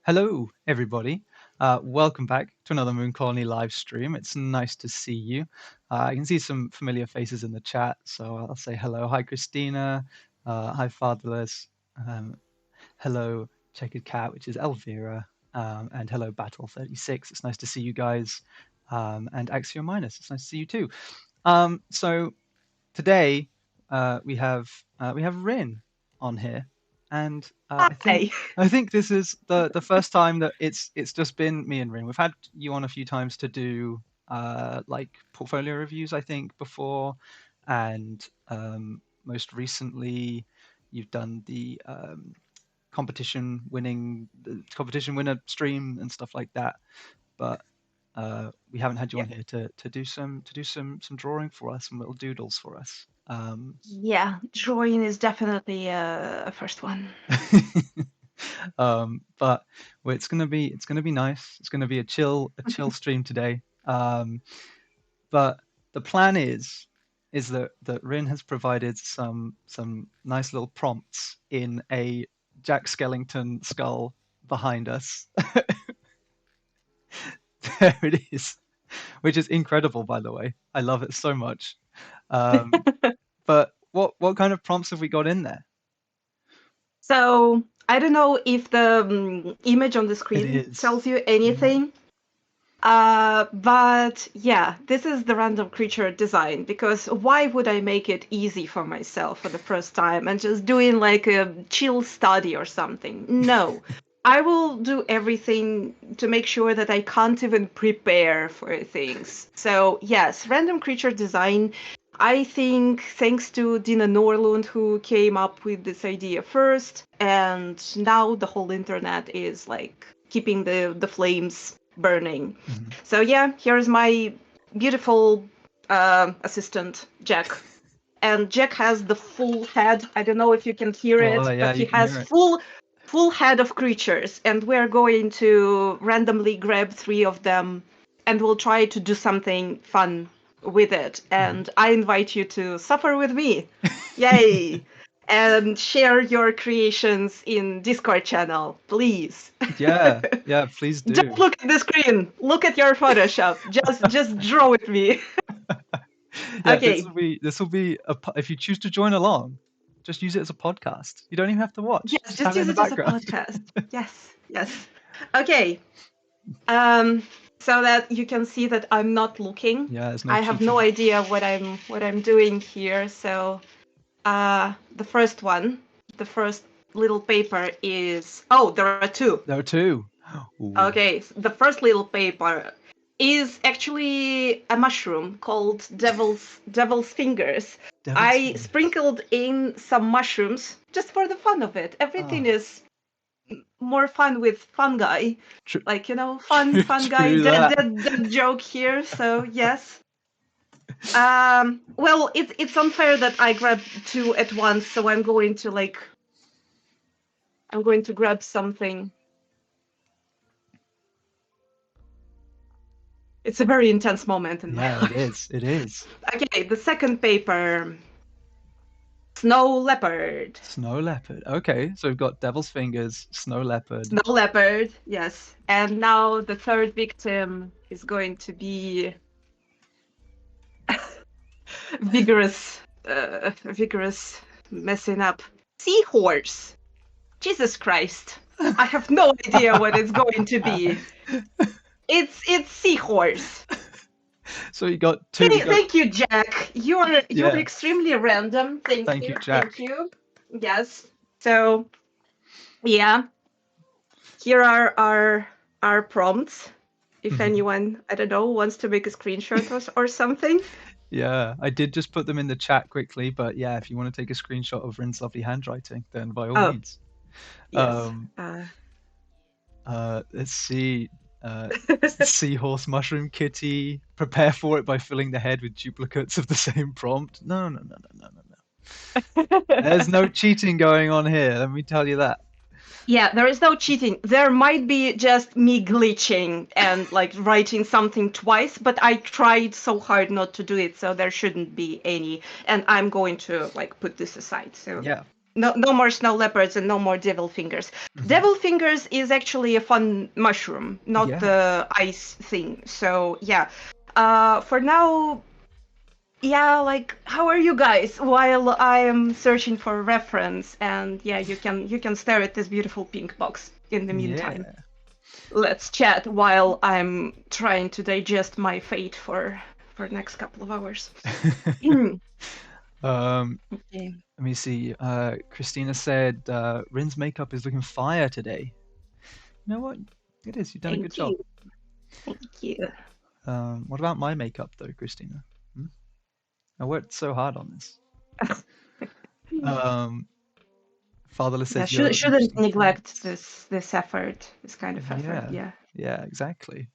Hello, everybody. Welcome back to another Mooncolony live stream. It's nice to see you. I can see some familiar faces in the chat, so I'll say hello. Hi, Christina. Hi, Fatherless. Um, hello, Checkered Cat, which is Elvira. And hello, Battle36. It's nice to see you guys. And Axiom Minus, it's nice to see you too. So today we have Rin on here, and I think Hi. I think this is the first time that it's just been me and Rin. We've had you on a few times to do like portfolio reviews, I think, before, and most recently you've done the competition winner stream and stuff like that. But we haven't had you Yeah. on here to do some drawing for us, some little doodles for us. Yeah, drawing is definitely a first one. But well, it's gonna be nice. It's gonna be a chill stream today. But the plan is that Rin has provided some nice little prompts in a Jack Skellington skull behind us. There it is, which is incredible, by the way. I love it so much. Um, but what kind of prompts have we got in there? So I don't know if the image on the It screen is. tells you Yeah. anything. But yeah, this is the random creature design, because why would I make it easy for myself for the first time and just doing like a chill study or something? No. I will do everything to make sure that I can't even prepare for things. So yes, random creature design. I think thanks to Dina Norlund, who came up with this idea first, and now the whole internet is like keeping the flames burning. Mhm. So yeah, here's my beautiful assistant, Jack. And Jack has the full head. I don't know if you can hear Oh it, yeah, but he you can has hear it. full head of creatures, and we're going to randomly grab 3 of them, and we'll try to do something fun with it. And I invite you to suffer with me. Yay! And share your creations in Discord channel, please. Yeah, please Don't do. look at the screen. Look at your Photoshop. Just draw with me. Yeah, this Okay. will be if you choose to join along, just use it as a podcast. You don't even have to watch. Yes, Just just have it in use the it as a background. podcast. Yes. Okay. Um, so that you can see that I'm not looking. Yeah, there's no I have no cheating. idea what I'm doing here. So the first one, the first little paper is, oh, there are 2. There are 2. Ooh. Okay, the first little paper is actually a mushroom called devil's fingers. Devil's I finger. sprinkled in some mushrooms just for the fun of it. Everything Oh, is more fun with fungi. true, Like, true, fun guy, true that. dead joke here. So yes. Well, it's unfair that I grabbed 2 at once, so I'm going to grab something. It's a very intense moment in my Yeah, it life. is. It is. Okay, the second paper, snow leopard. Snow leopard. Okay, so we've got devil's fingers, snow leopard. Snow leopard, yes. And now the third victim is going to be vigorous messing up. Seahorse. Jesus Christ. I have no idea what it's going to be. It's seahorse. So you got 2. We got Thank you, Jack. You're yeah. extremely random. Thank you, Jack. Thank you. Yes. So yeah. Here are our prompts. If anyone, I don't know, wants to make a screenshot or something. Yeah, I did just put them in the chat quickly, but yeah, if you want to take a screenshot of Rin's lovely handwriting, then by all Oh, means. yes. Let's see. Seahorse mushroom kitty. Prepare for it by filling the head with duplicates of the same prompt. No. There's no cheating going on here. Let me tell you that. Yeah, there is no cheating. There might be just me glitching and like writing something twice, but I tried so hard not to do it, so there shouldn't be any. And I'm going to like put this aside. So Yeah. no more snow leopards and no more devil fingers. Devil fingers is actually a fun mushroom, not Yeah. the ice thing. So yeah, for now, yeah, like how are you guys while I am searching for a reference? And yeah, you can stare at this beautiful pink box in the meantime. Yeah. Let's chat while I'm trying to digest my fate for next couple of hours. Okay. Let me see. Christina said Rin's makeup is looking fire today. You know what? It is. You've done a good Thank job. you. Thank you. What about my makeup though, Christina? Hmm? I worked so hard on this. Um, Fatherless Yeah, says you're shouldn't interesting neglect facts. this effort, this kind of effort. Yeah, Yeah. yeah, exactly.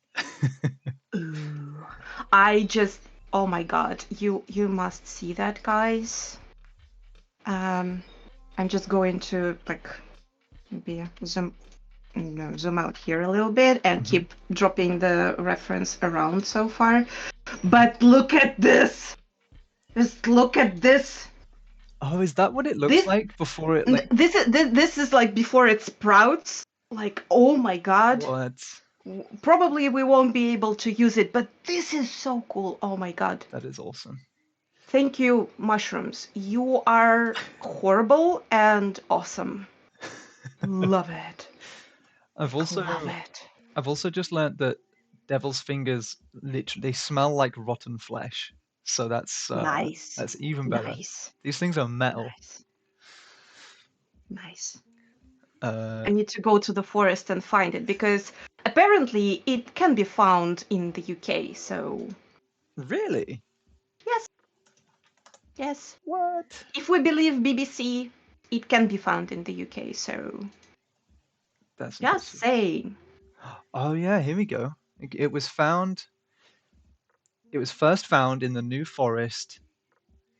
Ooh. I just, oh my god, you must see that, guys. I'm just going to like maybe zoom out here a little bit and keep dropping the reference around so far. But look at this. Just look at this. Oh, is that what it looks This like before it like this is like before it sprouts. Like, oh my god. what? Probably we won't be able to use it, but this is so cool. Oh my god. That is awesome. Thank you, mushrooms. You are horrible and awesome. Love it. I've also Love it. I've also just learnt that devil's fingers literally they smell like rotten flesh. So Nice. that's even better. Nice. These things are metal. Nice. Nice. Uh, I need to go to the forest and find it because apparently it can be found in the UK. So, really? yes. Yes. What? If we believe BBC, it can be found in the UK. So, That's just impressive. saying. Oh yeah, here we go. It was found. It was first found in the New Forest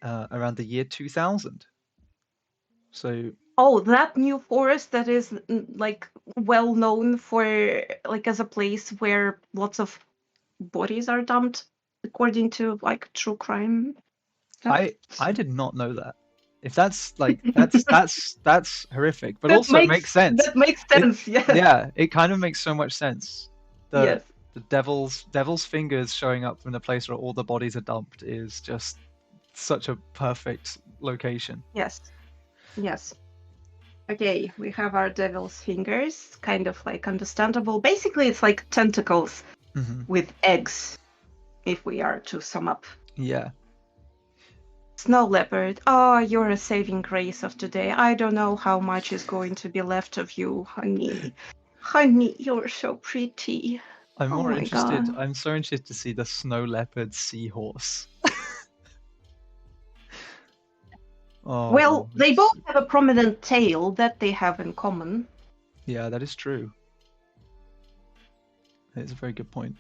around the year 2000. So Oh, that new forest that is like well known for like as a place where lots of bodies are dumped, according to like true crime stuff. I did not know that. If that's like that's horrific, but That also it makes sense. makes It sense. Yes. yeah, it kind of makes so much sense. The Yes. the devil's fingers showing up from the place where all the bodies are dumped is just such a perfect location. Yes. Yes. Okay, we have our devil's fingers, kind of like understandable. Basically, it's like tentacles with eggs, if we are to sum up. Yeah. Snow leopard, oh, you're a saving grace of today. I don't know how much is going to be left of you, honey. Honey, you're so pretty. I'm Oh more my interested. god. I'm so interested to see the snow leopard seahorse. Oh, Well, they it's both so- have a prominent tail that they have in common. yeah, that is true. It's a very good point.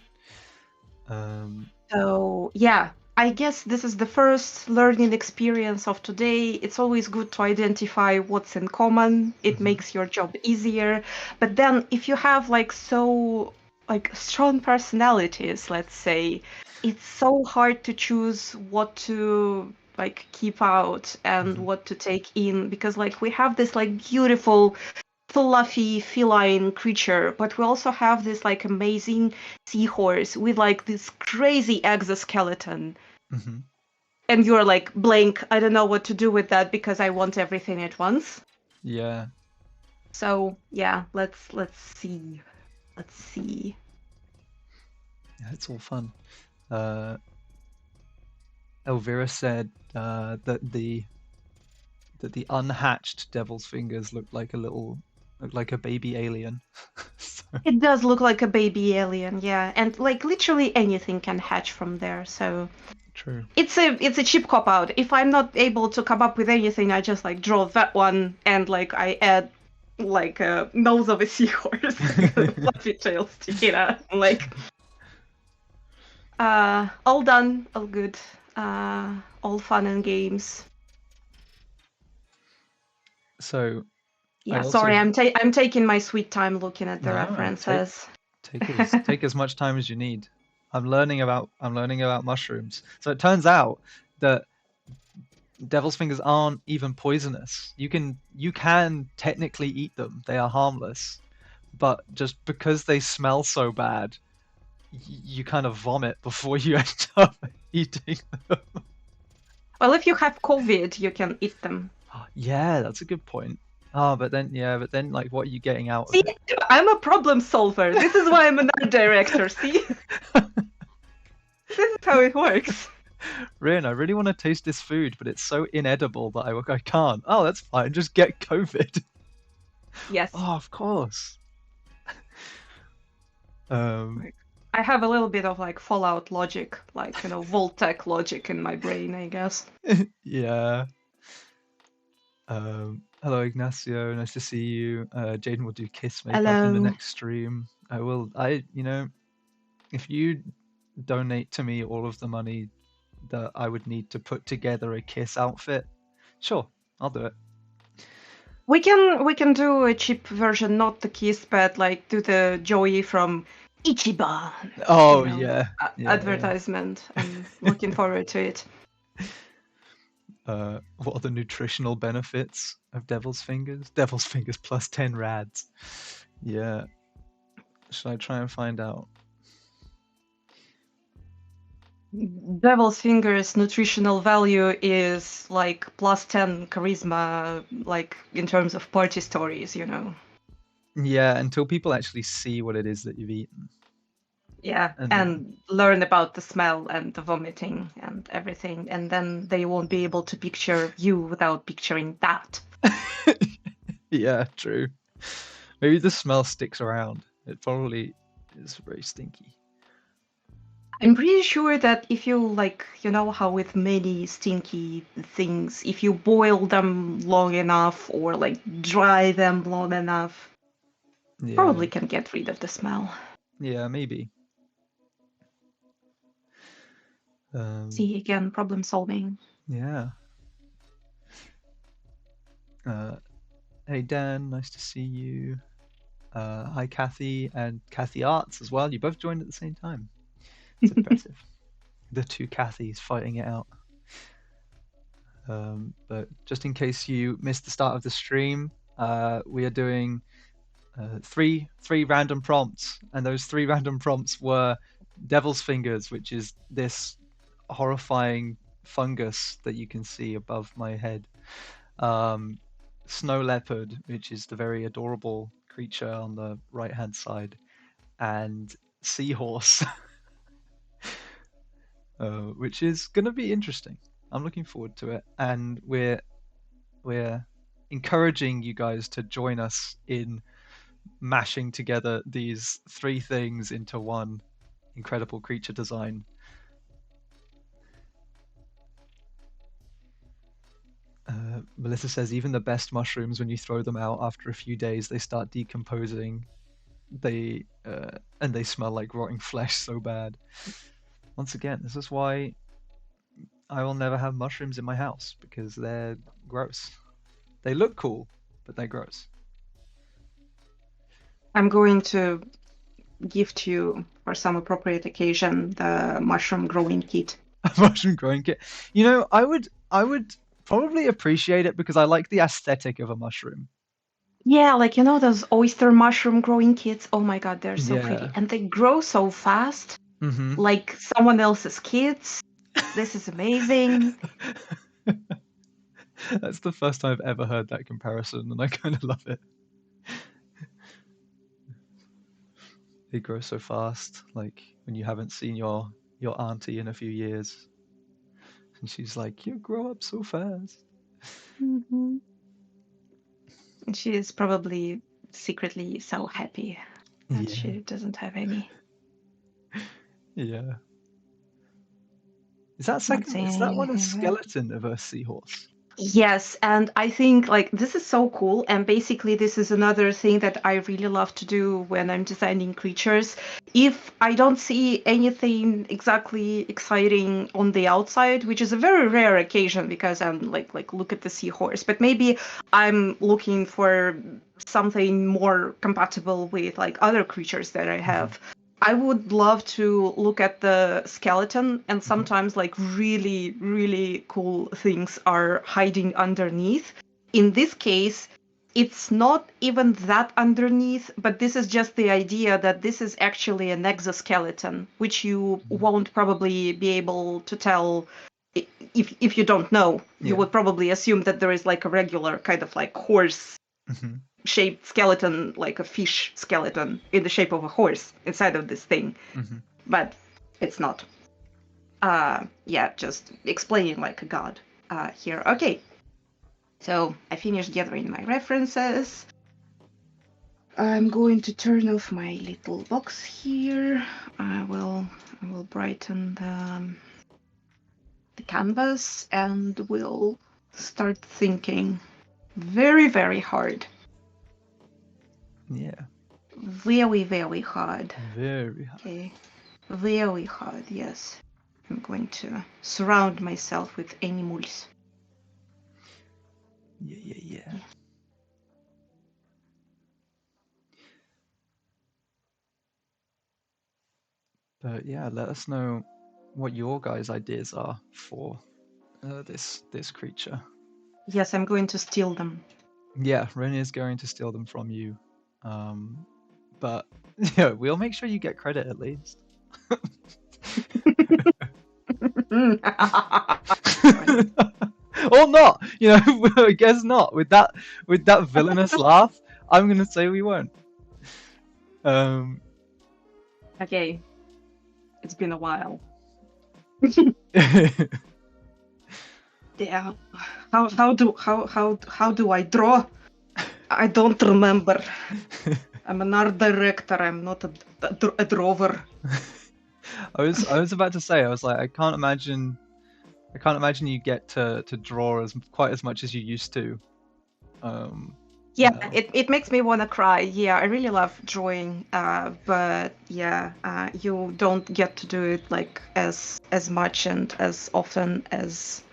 So, yeah, I guess this is the first learning experience of today. It's always good to identify what's in common. It makes your job easier. But then if you have like strong personalities, let's say, it's so hard to choose what to like keep out and what to take in because like we have this like beautiful fluffy feline creature, but we also have this like amazing seahorse with like this crazy exoskeleton. And you're like, blank, I don't know what to do with that because I want everything at once. Yeah. So yeah, let's see. Let's see. Yeah, it's all fun. Elvira said that the unhatched devil's fingers look like a baby alien. So, It does look like a baby alien, yeah, and like literally anything can hatch from there. So true. it's a cheap cop out. If I'm not able to come up with anything, I just like draw that one and like I add like a nose of a seahorse, fluffy tail sticking out. Like, all done, all good, all fun and games. So Yeah, also, sorry, I'm taking my sweet time looking at the no, references. take as much time as you need. I'm learning about mushrooms. So it turns out that devil's fingers aren't even poisonous. You can technically eat them. They are harmless, but just because they smell so bad, you kind of vomit before you end up eating them. Well, if you have COVID, you can eat them. Yeah, that's a good point. Oh, but then like, what are you getting out of See, it? I'm a problem solver. This is why I'm an art director. See, this is how it works. Rin, I really want to taste this food, but it's so inedible that I can't. Oh, that's fine. Just get COVID. Yes. Oh, of course. Um, I have a little bit of like Fallout logic, like, Voltec logic in my brain, I guess. yeah. Hello, Ignacio. Nice to see you. Jaden will do kiss makeup in the Hello. next stream. If you donate to me all of the money that I would need to put together a kiss outfit, sure, I'll do it. We can do a cheap version, not the kiss, but like do the Joey from Ichiban. Oh yeah, Advertisement. I'm looking forward to it. What are the nutritional benefits of devil's fingers? Devil's fingers plus 10 rads. Yeah. Should I try and find out? Devil's Fingers nutritional value is like plus 10 charisma, like in terms of party stories, Yeah, until people actually see what it is that you've eaten. Yeah, And and learn about the smell and the vomiting and everything, and then they won't be able to picture you without picturing that. Yeah, true. Maybe the smell sticks around. It probably is very stinky. I'm pretty sure that if you, like, how with many stinky things, if you boil them long enough or like dry them long enough, Yeah. probably can get rid of the smell. Yeah, maybe. See, again, problem solving. Yeah. Hey Dan, nice to see you. Hi Kathy and Kathy Arts as well. You both joined at the same time. It's impressive. The two Kathys fighting it out. But just in case you missed the start of the stream, we are doing three random prompts, and those three random prompts were devil's fingers, which is this horrifying fungus that you can see above my head. Snow leopard, which is the very adorable creature on the right hand side, and seahorse, which is going to be interesting. I'm looking forward to it, and we're encouraging you guys to join us in mashing together these three things into one incredible creature design. Melissa says even the best mushrooms, when you throw them out after a few days, they start decomposing. And they smell like rotting flesh so bad. Once again, this is why I will never have mushrooms in my house, because they're gross. They look cool, but they're gross. I'm going to gift you for some appropriate occasion the mushroom growing kit. Mushroom growing kit. I would probably appreciate it because I like the aesthetic of a mushroom. Yeah, like, those oyster mushroom growing kits. Oh my god, they're so pretty. And they grow so fast, like someone else's kids. This is amazing. That's the first time I've ever heard that comparison, and I kind of love it. They grow so fast, like when you haven't seen your auntie in a few years, and she's like, "You grow up so fast." Mm-hmm. And she is probably secretly so happy that she doesn't have any. Yeah. Is that one a skeleton of a seahorse? Yes, and I think like this is so cool, and basically this is another thing that I really love to do when I'm designing creatures. If I don't see anything exactly exciting on the outside, which is a very rare occasion because I'm like look at the seahorse, but maybe I'm looking for something more compatible with like other creatures that I have. I would love to look at the skeleton, and sometimes like really, really cool things are hiding underneath. In this case, it's not even that underneath, but this is just the idea that this is actually an exoskeleton, which you won't probably be able to tell if you don't know. You would probably assume that there is like a regular kind of like horse shaped skeleton, like a fish skeleton in the shape of a horse inside of this thing, but it's not. Just explaining like a god here. Okay, so I finished gathering my references. I'm going to turn off my little box here. I will brighten the canvas and we'll start thinking very, very hard. Yeah. Very, very hard. Very hard. Okay. Very hard, yes. I'm going to surround myself with animals. Yeah. But yeah, let us know what your guys' ideas are for this creature. Yes, I'm going to steal them. Yeah, Ren is going to steal them from you. But yeah, we'll make sure you get credit at least. Or not, I guess not. With that villainous laugh, I'm gonna say we won't. Okay. It's been a while. Yeah. How do I draw? I don't remember. I'm an art director. I'm not a drawer. I was about to say, I was like, I can't imagine you get to draw quite as much as you used to. Yeah, no. it makes me want to cry. Yeah, I really love drawing, but yeah, you don't get to do it like as much and as often as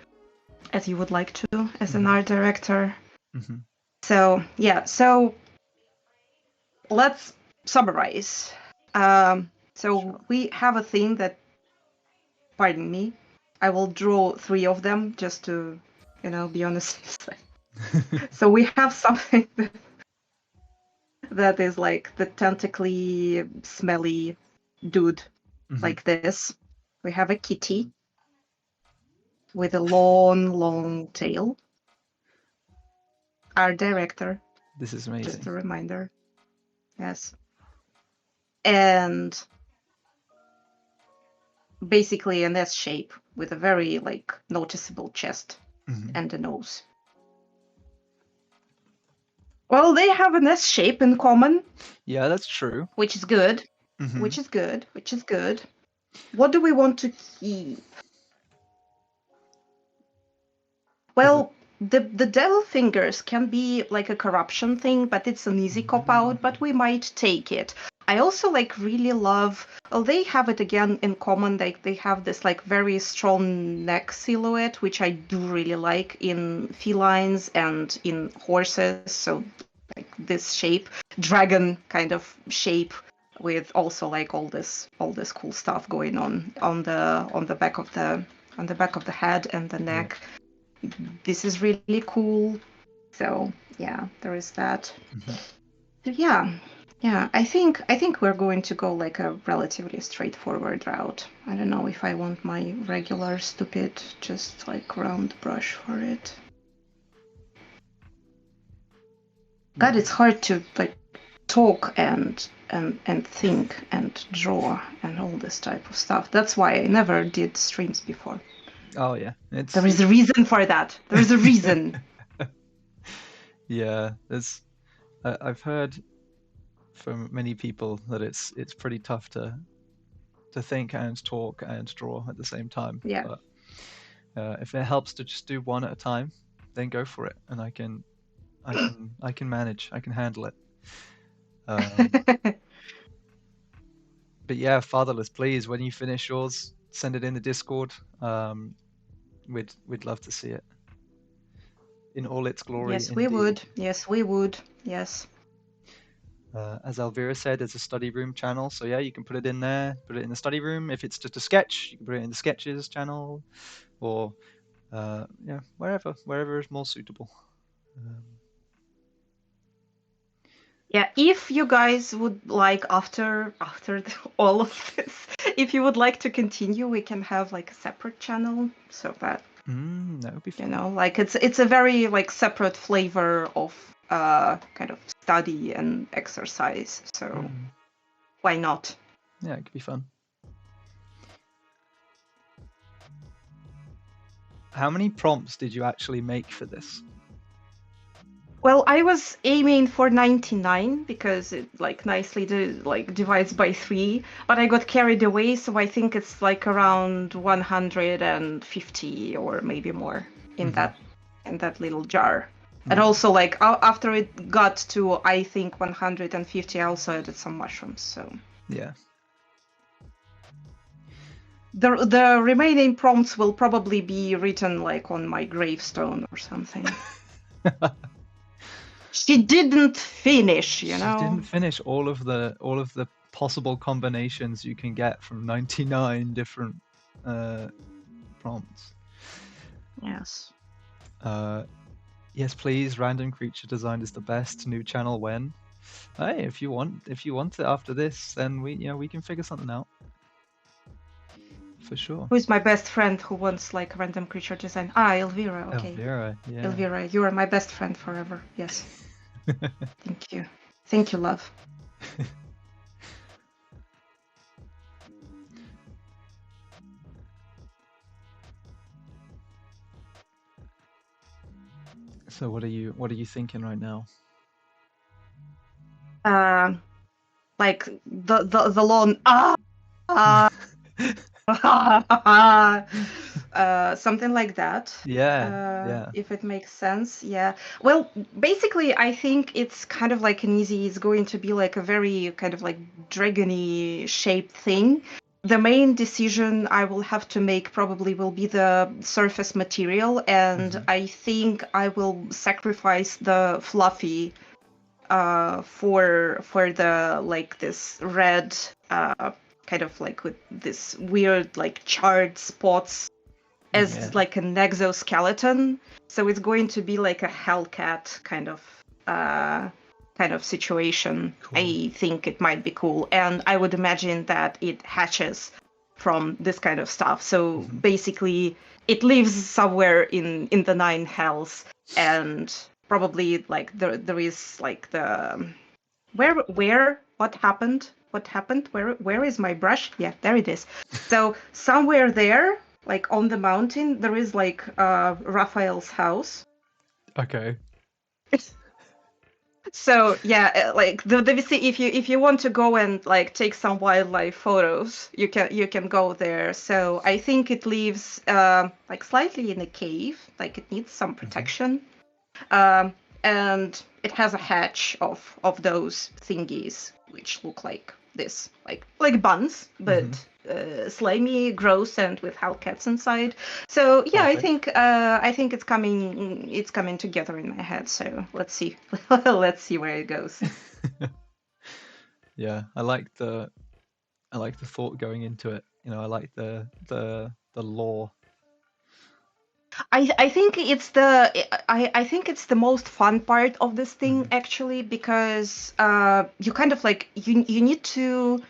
you would like to as an art director. So yeah, so let's summarize. So we have a thing that, pardon me, I will draw 3 of them just to, be on the safe side. So we have something that is like the tentacly, smelly dude, like this. We have a kitty with a long tail. Our director. This is amazing. Just a reminder. Yes. And basically an S shape with a very like noticeable chest and a nose. Well, they have an S shape in common. Yeah, that's true. Which is good. Which is good. What do we want to keep? Well, the devil fingers can be like a corruption thing, but it's an easy cop out, but we might take it. I also like really love, well, they have it again in common, like they have this like very strong neck silhouette, which I do really like in felines and in horses. So like this shape, dragon kind of shape with also like all this cool stuff going on the back of the head and the neck. Yeah. This is really cool. So yeah, there is that. So yeah, I think we're going to go like a relatively straightforward route. I don't know if I want my regular stupid just like round brush for it. God, it's hard to like talk and think and draw and all this type of stuff. That's why I never did streams before. Oh yeah, there is a reason for that. There is a reason. Yeah, I've heard from many people that it's pretty tough to think and talk and draw at the same time. Yeah. But if it helps to just do one at a time, then go for it, and I can manage. I can handle it. But yeah, Fatherless, please, when you finish yours, send it in the Discord. We'd love to see it in all its glory. Yes, we would. Yes, we would. Yes. As Elvira said, there's a study room channel, so yeah, you can put it in there, put it in the study room. If it's just a sketch, you can put it in the sketches channel, or yeah, wherever is more suitable. Um, Yeah, if you guys would like after all of this, if you would like to continue, we can have like a separate channel so that that would be fun. like it's a very like separate flavor of kind of study and exercise. So why not? Yeah, it could be fun. How many prompts did you actually make for this? Well, I was aiming for 99 because it like nicely divides by 3, but I got carried away, so I think it's like around 150 or maybe more in that little jar. And also like after it got to I think 150, I also added some mushrooms. So yeah, the remaining prompts will probably be written like on my gravestone or something. She didn't finish, you know. She didn't finish all of the possible combinations you can get from 99 different prompts. Yes. Yes, please. Random creature design is the best. New channel when? Hey, if you want it after this, then we can figure something out. For sure. Who is my best friend who wants like random creature design? Elvira. Okay. Elvira, yeah. Elvira, you are my best friend forever. Yes. Thank you. Thank you, love. So what are you thinking right now? Like the lawn. Something like that. Yeah. If it makes sense. Yeah. Well, basically, I think it's kind of like it's going to be like a very kind of like dragony shaped thing. The main decision I will have to make probably will be the surface material, and I think I will sacrifice the fluffy for the like this red kind of like with this weird like charred spots as like an exoskeleton. So it's going to be like a Hellcat kind of situation. Cool. I think it might be cool, and I would imagine that it hatches from this kind of stuff. So basically, it lives somewhere in the nine hells, and probably like there is like the where what happened where is my brush? Yeah, there it is. So somewhere there, like on the mountain, there is like Raphael's house. Okay. So yeah, like the if you want to go and like take some wildlife photos, you can go there. So I think it lives like slightly in a cave, like it needs some protection. And it has a hatch of those thingies which look like this, like buns, but slimy, gross, and with Hellcats inside. So yeah, perfect. I think it's coming together in my head. So let's see let's see where it goes. Yeah, I like the thought going into it. I like the lore. I think it's the most fun part of this thing actually, because you kind of like you need to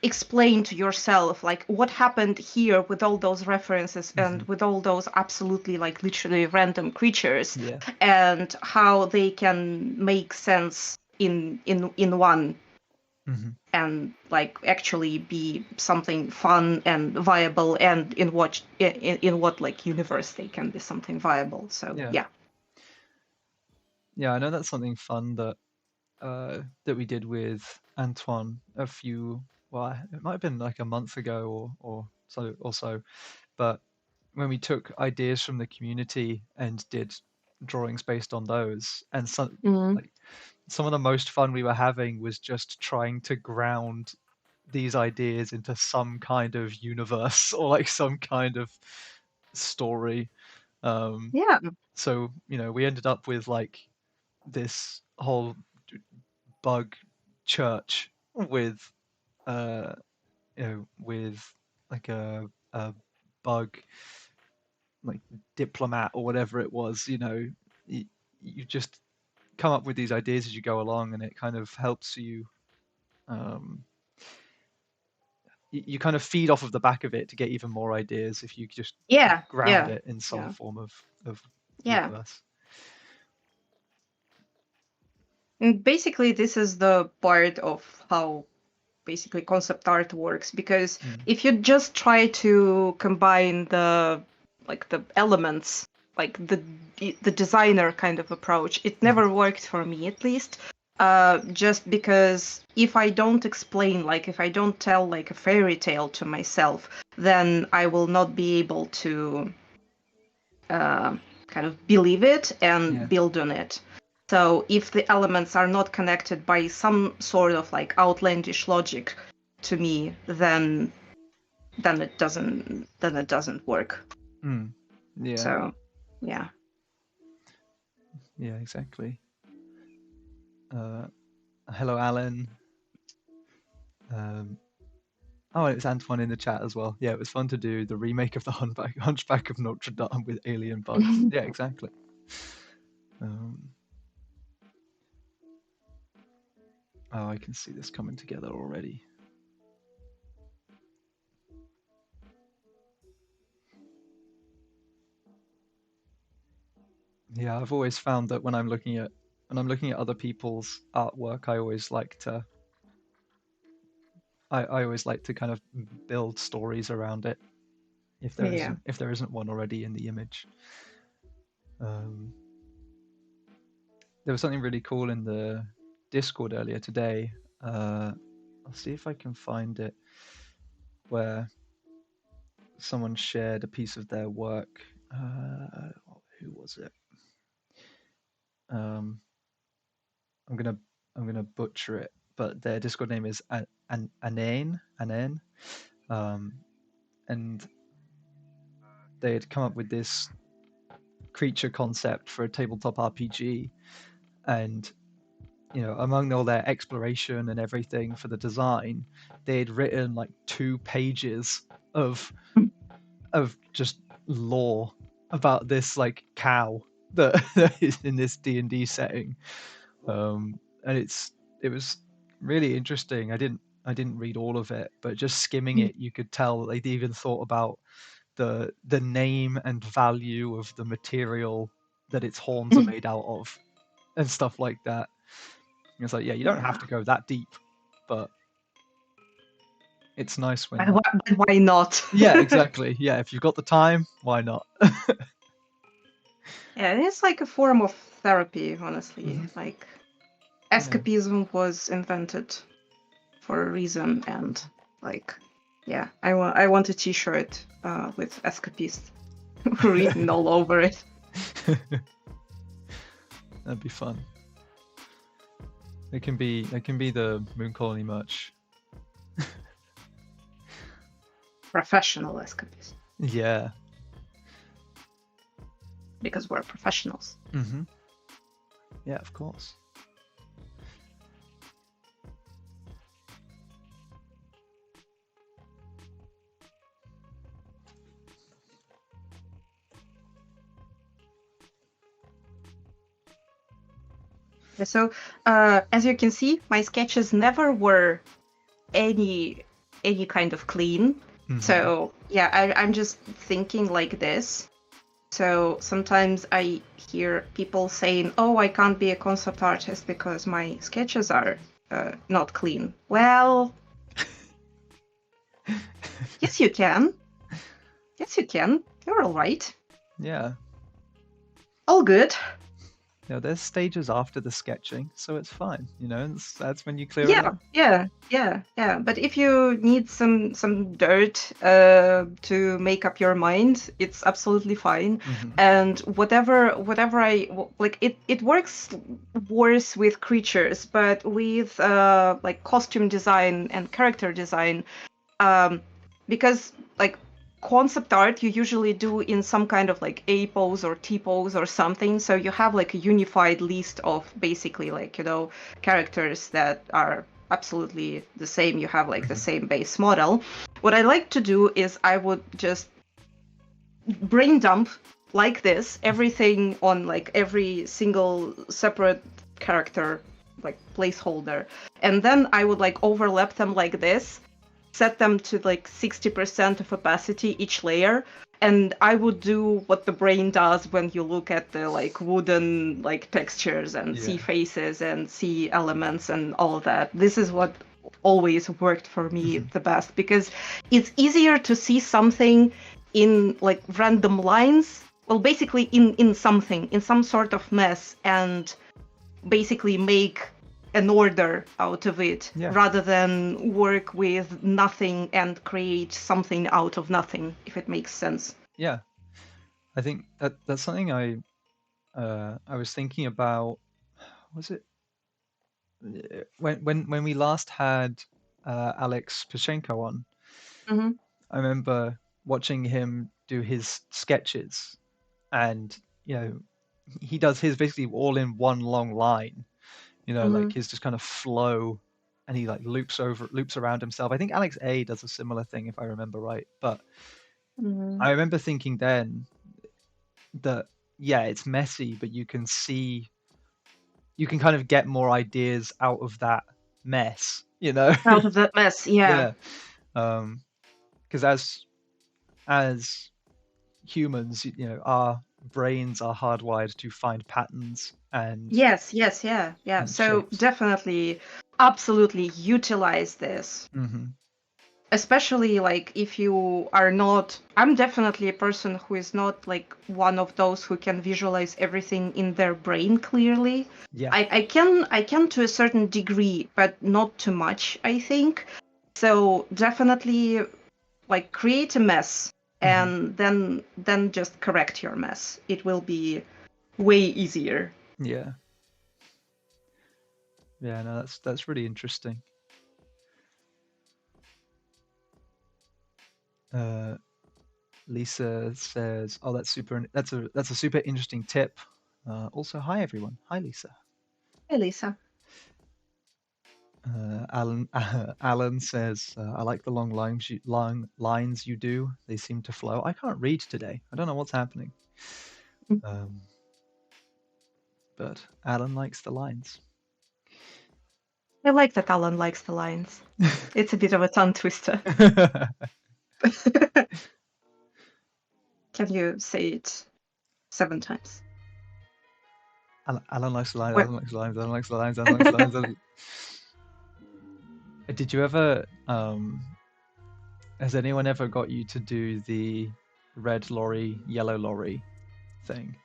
explain to yourself like what happened here with all those references and with all those absolutely like literally random creatures, and how they can make sense in one. And like actually be something fun and viable, and in what like universe they can be something viable. So yeah, I know that's something fun that we did with Antoine it might have been like a month ago or so, but when we took ideas from the community and did drawings based on those, and some of the most fun we were having was just trying to ground these ideas into some kind of universe or like some kind of story. So we ended up with like this whole bug church with with like a bug like diplomat or whatever it was. You just come up with these ideas as you go along, and it kind of helps you. Um, you kind of feed off of the back of it to get even more ideas if you just Yeah, ground yeah, it in some yeah, form of yeah. universe. And basically, this is the part of how basically concept art works, because if you just try to combine the elements, like the designer kind of approach, it never worked for me, at least. Just because if I don't explain, like if I don't tell like a fairy tale to myself, then I will not be able to kind of believe it and build on it. So if the elements are not connected by some sort of like outlandish logic to me, then it doesn't work. Yeah. So yeah. Yeah, exactly. Hello, Alan. Oh, and it's Antoine in the chat as well. Yeah, it was fun to do the remake of the Hunchback of Notre Dame with alien bugs. Yeah, exactly. Oh, I can see this coming together already. Yeah, I've always found that when I'm looking at other people's artwork, I always like to kind of build stories around it if there isn't one already in the image. There was something really cool in the Discord earlier today. I'll see if I can find it, where someone shared a piece of their work. Who was it? I'm gonna butcher it, but their Discord name is Anane, and they had come up with this creature concept for a tabletop RPG, and among all their exploration and everything for the design, they had written like 2 pages of just lore about this like cow that is in this D&D setting, and it was really interesting. I didn't read all of it, but just skimming it, you could tell they'd even thought about the name and value of the material that its horns are made out of and stuff like that. It's like, yeah, you don't have to go that deep, but it's nice when Why not? yeah, exactly. Yeah, if you've got the time, why not? Yeah, it's like a form of therapy, honestly. Like escapism was invented for a reason, and like yeah, I want a t-shirt with escapist written all over it. That'd be fun. It can be the Mooncolony merch. Professional escapist. Yeah. Because we're professionals. Yeah, of course. So, as you can see, my sketches never were any kind of clean. So yeah, I'm just thinking like this. So sometimes I hear people saying, "Oh, I can't be a concept artist because my sketches are not clean." Well, yes, you can. Yes, you can. You're all right. Yeah. All good. There's stages after the sketching, so it's fine. That's when you clear it up. Yeah. But if you need some dirt to make up your mind, it's absolutely fine. And whatever I like, it works worse with creatures, but with like costume design and character design, because like concept art you usually do in some kind of like A pose or T pose or something, so you have like a unified list of basically like characters that are absolutely the same. You have like the same base model. What I like to do is I would just brain dump like this, everything on like every single separate character, like placeholder. And then I would like overlap them like this, set them to like 60% of opacity each layer. And I would do what the brain does when you look at the like wooden like textures and see faces and see elements and all of that. This is what always worked for me the best, because it's easier to see something in like random lines, well, basically in something, in some sort of mess, and basically make an order out of it, rather than work with nothing and create something out of nothing, if it makes sense. Yeah, I think that's something I was thinking about. Was it when we last had Alex Pashenko on? Mm-hmm. I remember watching him do his sketches, and he does his basically all in one long line. Like his just kind of flow, and he like loops around himself. I think Alex A does a similar thing, if I remember right. But I remember thinking then that it's messy, but you can kind of get more ideas out of that mess, Out of that mess, yeah. Because as humans, our brains are hardwired to find patterns and yes, yeah. So shapes. Definitely, absolutely utilize this. Especially like if you are not, I'm definitely a person who is not like one of those who can visualize everything in their brain clearly. I can to a certain degree, but not too much, I think. So definitely like create a mess and then just correct your mess. It will be way easier. No, that's really interesting. Lisa says, "Oh, that's a super interesting tip." Also, hi everyone. Hi, Lisa. Hey, Lisa. Alan says, "I like the long lines you do. They seem to flow." I can't read today. I don't know what's happening. But Alan likes the lines. I like that Alan likes the lines. It's a bit of a tongue twister. Can you say it 7 times? Alan likes the lines. Alan likes the lines. Alan likes the lines. Alan likes the lines. Did you ever? Has anyone ever got you to do the red lorry, yellow lorry thing?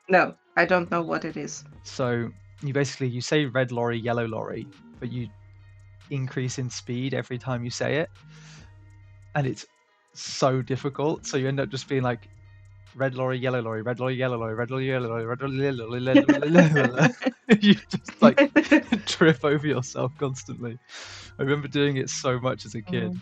No, I don't know what it is. So you say red lorry, yellow lorry, but you increase in speed every time you say it, and it's so difficult. So you end up just being like red lorry, yellow lorry, red lorry, yellow lorry, red lorry, yellow lorry, red lorry, yellow lorry. You just like trip over yourself constantly. I remember doing it so much as a kid.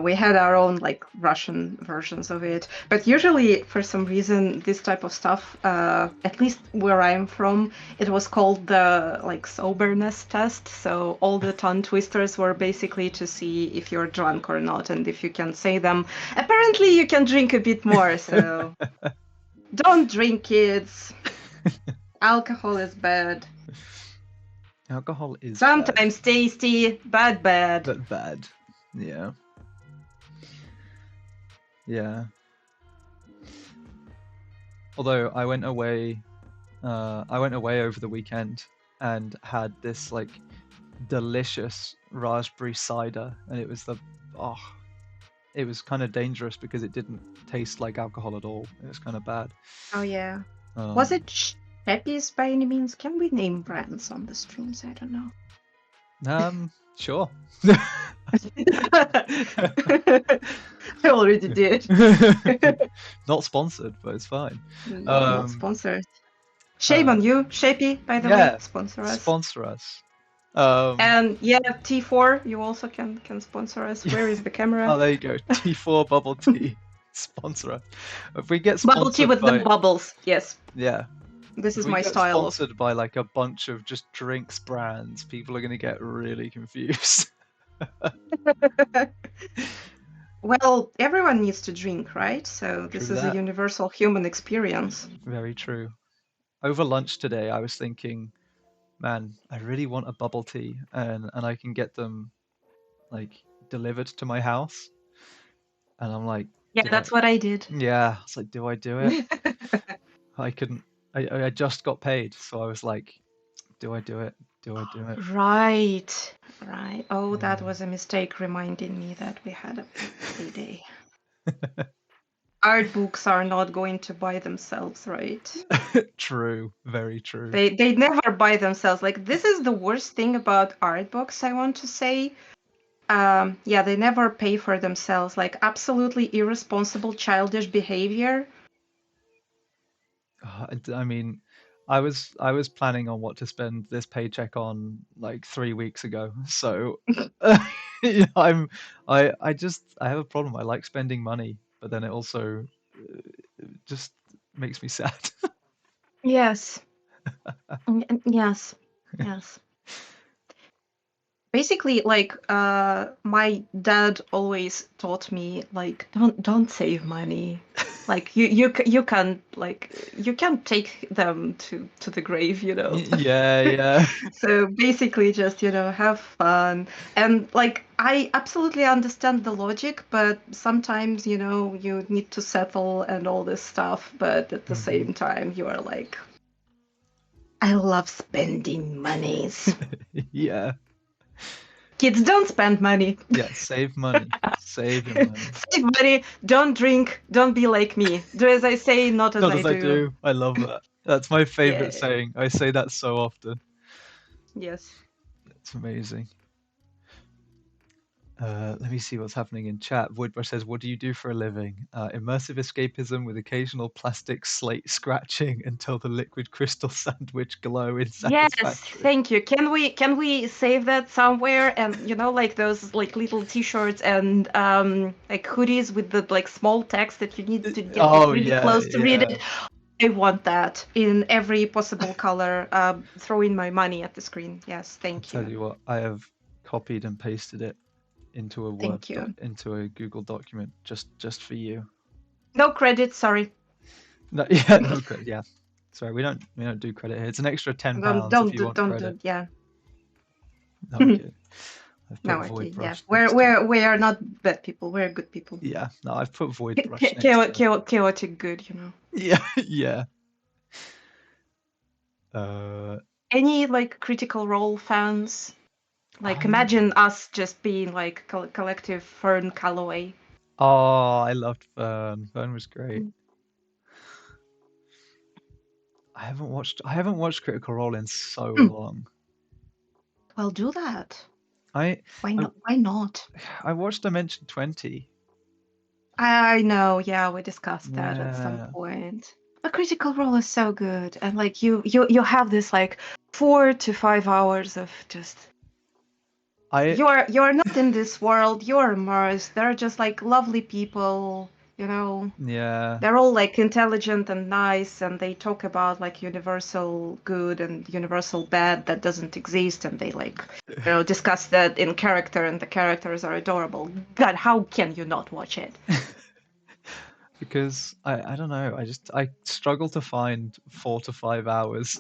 We had our own like Russian versions of it, but usually for some reason this type of stuff, at least where I'm from, it was called the like soberness test. So all the tongue twisters were basically to see if you're drunk or not, and if you can say them. Apparently you can drink a bit more, so don't drink, kids. Alcohol is bad. Alcohol is sometimes bad. Tasty, but bad. But bad, yeah. Yeah. Although I went away over the weekend and had this like delicious raspberry cider, and it was it was kind of dangerous because it didn't taste like alcohol at all. It was kind of bad. Oh yeah. Was it Sheppies by any means? Can we name brands on the streams? I don't know. Sure. I already did. Not sponsored, but it's fine. Not sponsored. Shame on you, Shapey, by the way. Sponsor us. Sponsor us. And yeah, T4, you also can sponsor us. Where is the camera? Oh, there you go. T4 bubble tea. Sponsor us. If we get sponsored bubble tea with the bubbles, yes. Yeah. This If is we my get style of. sponsored by like a bunch of just drinks brands, people are going to get really confused. Well, everyone needs to drink, right? So this True is a that. universal human experience. Very true. Over lunch today, I was thinking, man, I really want a bubble tea, and I can get them like delivered to my house, and I'm like, Yeah, do I? that's what I did. Yeah, it's like, do I do it? I couldn't. I just got paid, so I was like, do I do it? Do I do it? Right, right. Oh, that Yeah. was a mistake reminding me that we had a payday. Art books are not going to buy themselves, right? True, very true. They never buy themselves. Like, this is the worst thing about art books, I want to say. Yeah, they never pay for themselves. Like, absolutely irresponsible, childish behavior. I mean, I was planning on what to spend this paycheck on like 3 weeks ago. So yeah, I have a problem. I like spending money, but then it also just makes me sad. Yes. Yes. Yes. Basically, like, my dad always taught me, like, don't save money. Like, you can, like, you can't take them to the grave, you know. Yeah, yeah. So basically, just, have fun. And, like, I absolutely understand the logic, but sometimes, you need to settle and all this stuff. But at the Mhm. same time, you are like, I love spending monies. Yeah, Kids, don't spend money. yeah. Save money. Save your money. Save money. Don't drink. Don't be like me. Do as I say, not as Not I as I do. do. I love that. That's my favorite Yeah. saying. I say that so often. Yes. It's amazing. Let me see what's happening in chat. Woodbrush says, "What do you do for a living?" Immersive escapism with occasional plastic slate scratching until the liquid crystal sandwich glow is Yes. satisfactory. Thank you. Can we save that somewhere? And like those like little T-shirts and like hoodies with the like small text that you need to get like Oh really yeah, close to read yeah. it. I want that in every possible color. Throwing my money at the screen. Yes. I'll Thank tell you. you what. I have copied and pasted it into a Thank you. into a Google document just for you. No credit. Sorry. No, yeah, no credit. Yeah, sorry, we don't do credit here. It's an extra £10 Don't if don't you do, want don't credit. do. Yeah. Okay, I've put No, void okay, yeah. brush We're next to it. we're we are not bad people. We're good people. Yeah, no, I've put void brush next to it. Chaotic good. Yeah, yeah. Uh, Any like Critical Role fans? Like I imagine us just being like collective Fern Calloway. oh, I loved Fern. Fern was great. Mm. I haven't watched Critical Role in so Mm. long. Well, do that. I Why I, not? Why not? I watched Dimension 20. I know. Yeah, we discussed that at some Yeah. point. A Critical Role is so good, and like you have this like 4 to 5 hours of just I you're not in this world, you're immersed. They're just like lovely people. yeah. They're all like intelligent and nice, and they talk about like universal good and universal bad that doesn't exist, and they like discuss that in character, and the characters are adorable. God, how can you not watch it? Because I don't know. I struggle to find 4 to 5 hours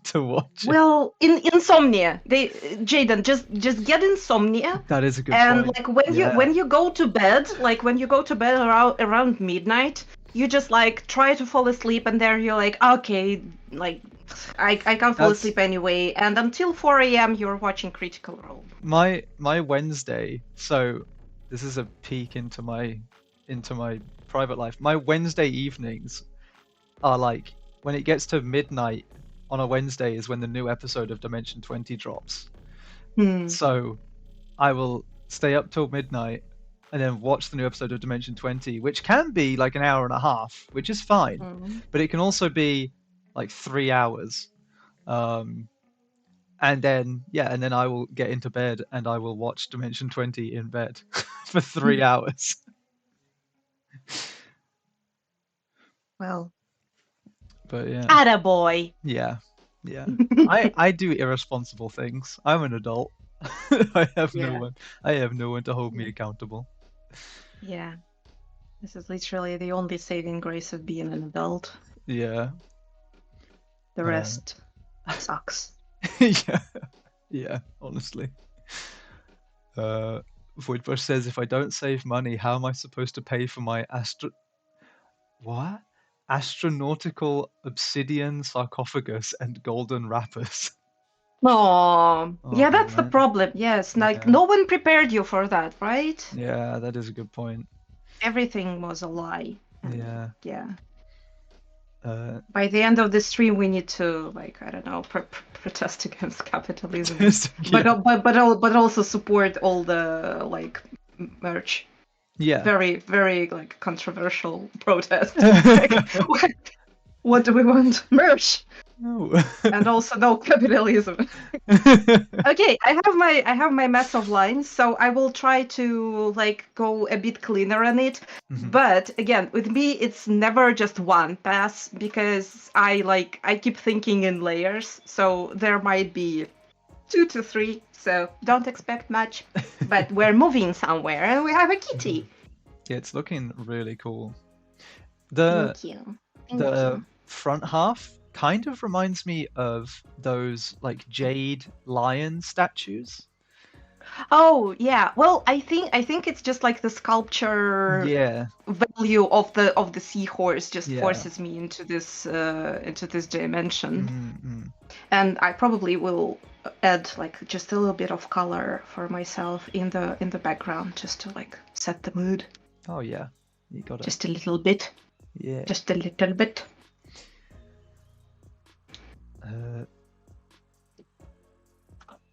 to watch it. Well, in insomnia, they Jaden just get insomnia. That is a good And point. like when you Yeah. when you go to bed, like when you go to bed around midnight, you just like try to fall asleep, and then you're like, okay, like I can't fall That's asleep anyway, and until 4 a.m. you're watching Critical Role. my Wednesday. So this is a peek into my private life. My Wednesday evenings are like when it gets to midnight on a Wednesday is when the new episode of Dimension 20 drops. Hmm. So I will stay up till midnight and then watch the new episode of Dimension 20, which can be like an hour and a half, which is fine, Mm. but it can also be like 3 hours. Um, and then I will get into bed and I will watch Dimension 20 in bed for 3 hours. Well, But yeah, Attaboy. yeah, yeah. I do irresponsible things. I'm an adult. I have no Yeah. one. I have no one to hold me accountable. Yeah. This is literally the only saving grace of being an adult. Yeah. The Uh, rest sucks. yeah. Yeah. Honestly. Voidbush says, if I don't save money, how am I supposed to pay for my what? Astronautical obsidian sarcophagus and golden wrappers. Oh, Oh yeah, that's the man. problem. Yes, like Yeah. no one prepared you for that, right? Yeah, that is a good point. Everything was a lie. And Yeah. yeah, Uh, by the end of the stream, we need to, like, I don't know, protest against capitalism, but yeah. but also support all the like merch. Yeah. Very very like controversial protest. Like, what do we want? Merch. No. And also no capitalism. Okay, I have my mess of lines, so I will try to like go a bit cleaner on it. Mhm. But again, with me it's never just one pass because I keep thinking in layers, so there might be 2 to 3, so don't expect much. But we're moving somewhere and we have a kitty. Yeah, it's looking really cool. The Thank you. the front half kind of reminds me of those like jade lion statues. Oh yeah. Well, I think it's just like the sculpture Yeah. value of the seahorse just Yeah. forces me into this dimension. Mm-mm. And I probably will add like just a little bit of color for myself in the background just to like set the mood. Oh yeah, you got it. Just a little bit. Yeah. Just a little bit.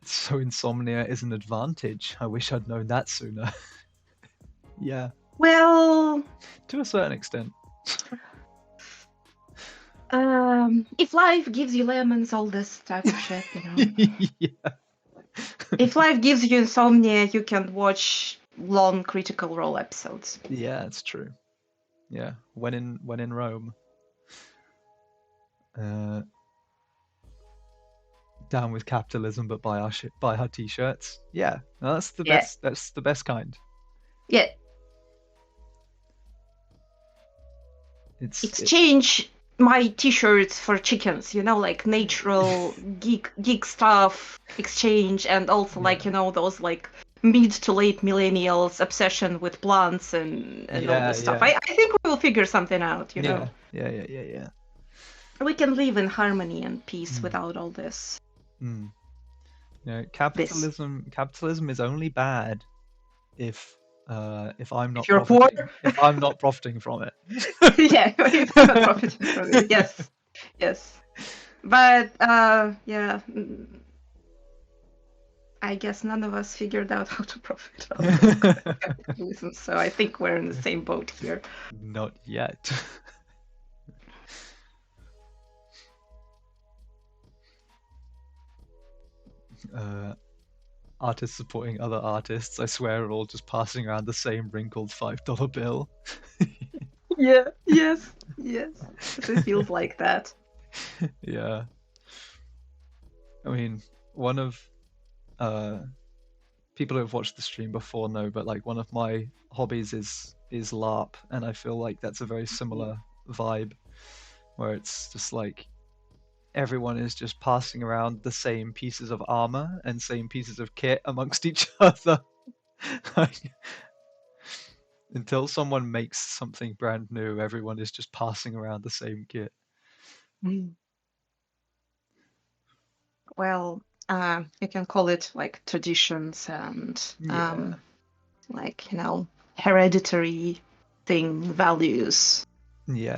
So insomnia is an advantage. I wish I'd known that sooner. Yeah, Well, to a certain extent. if life gives you lemons, all this type of shit, you know. Yeah. If life gives you insomnia, you can watch long Critical Role episodes. Yeah, it's true. Yeah, when in Rome. Down with capitalism, but buy her t-shirts. Yeah, no, that's the Yeah. best. That's the best kind. Yeah. Exchange my t-shirts for chickens, you know, like natural geek stuff exchange, and also like, you know, those like mid to late millennials obsession with plants and all this stuff. I think we will figure something out, you know. Yeah. We can live in harmony and peace without all this. You know, capitalism is only bad if I'm not you're poor. If I'm not profiting from it. Yeah, if I'm not profiting from it. Yes. But yeah, I guess none of us figured out how to profit from capitalism, so I think we're in the same boat here. Not yet. Artists supporting other artists, I swear, are all just passing around the same wrinkled $5 bill. Yeah, yes. It feels like that. Yeah. I mean, one of people who have watched the stream before know, but like one of my hobbies is LARP, and I feel like that's a very similar vibe, where it's just like everyone is just passing around the same pieces of armor and same pieces of kit amongst each other. Until someone makes something brand new, everyone is just passing around the same kit. Well, you can call it like traditions and like, you know, hereditary thing, values,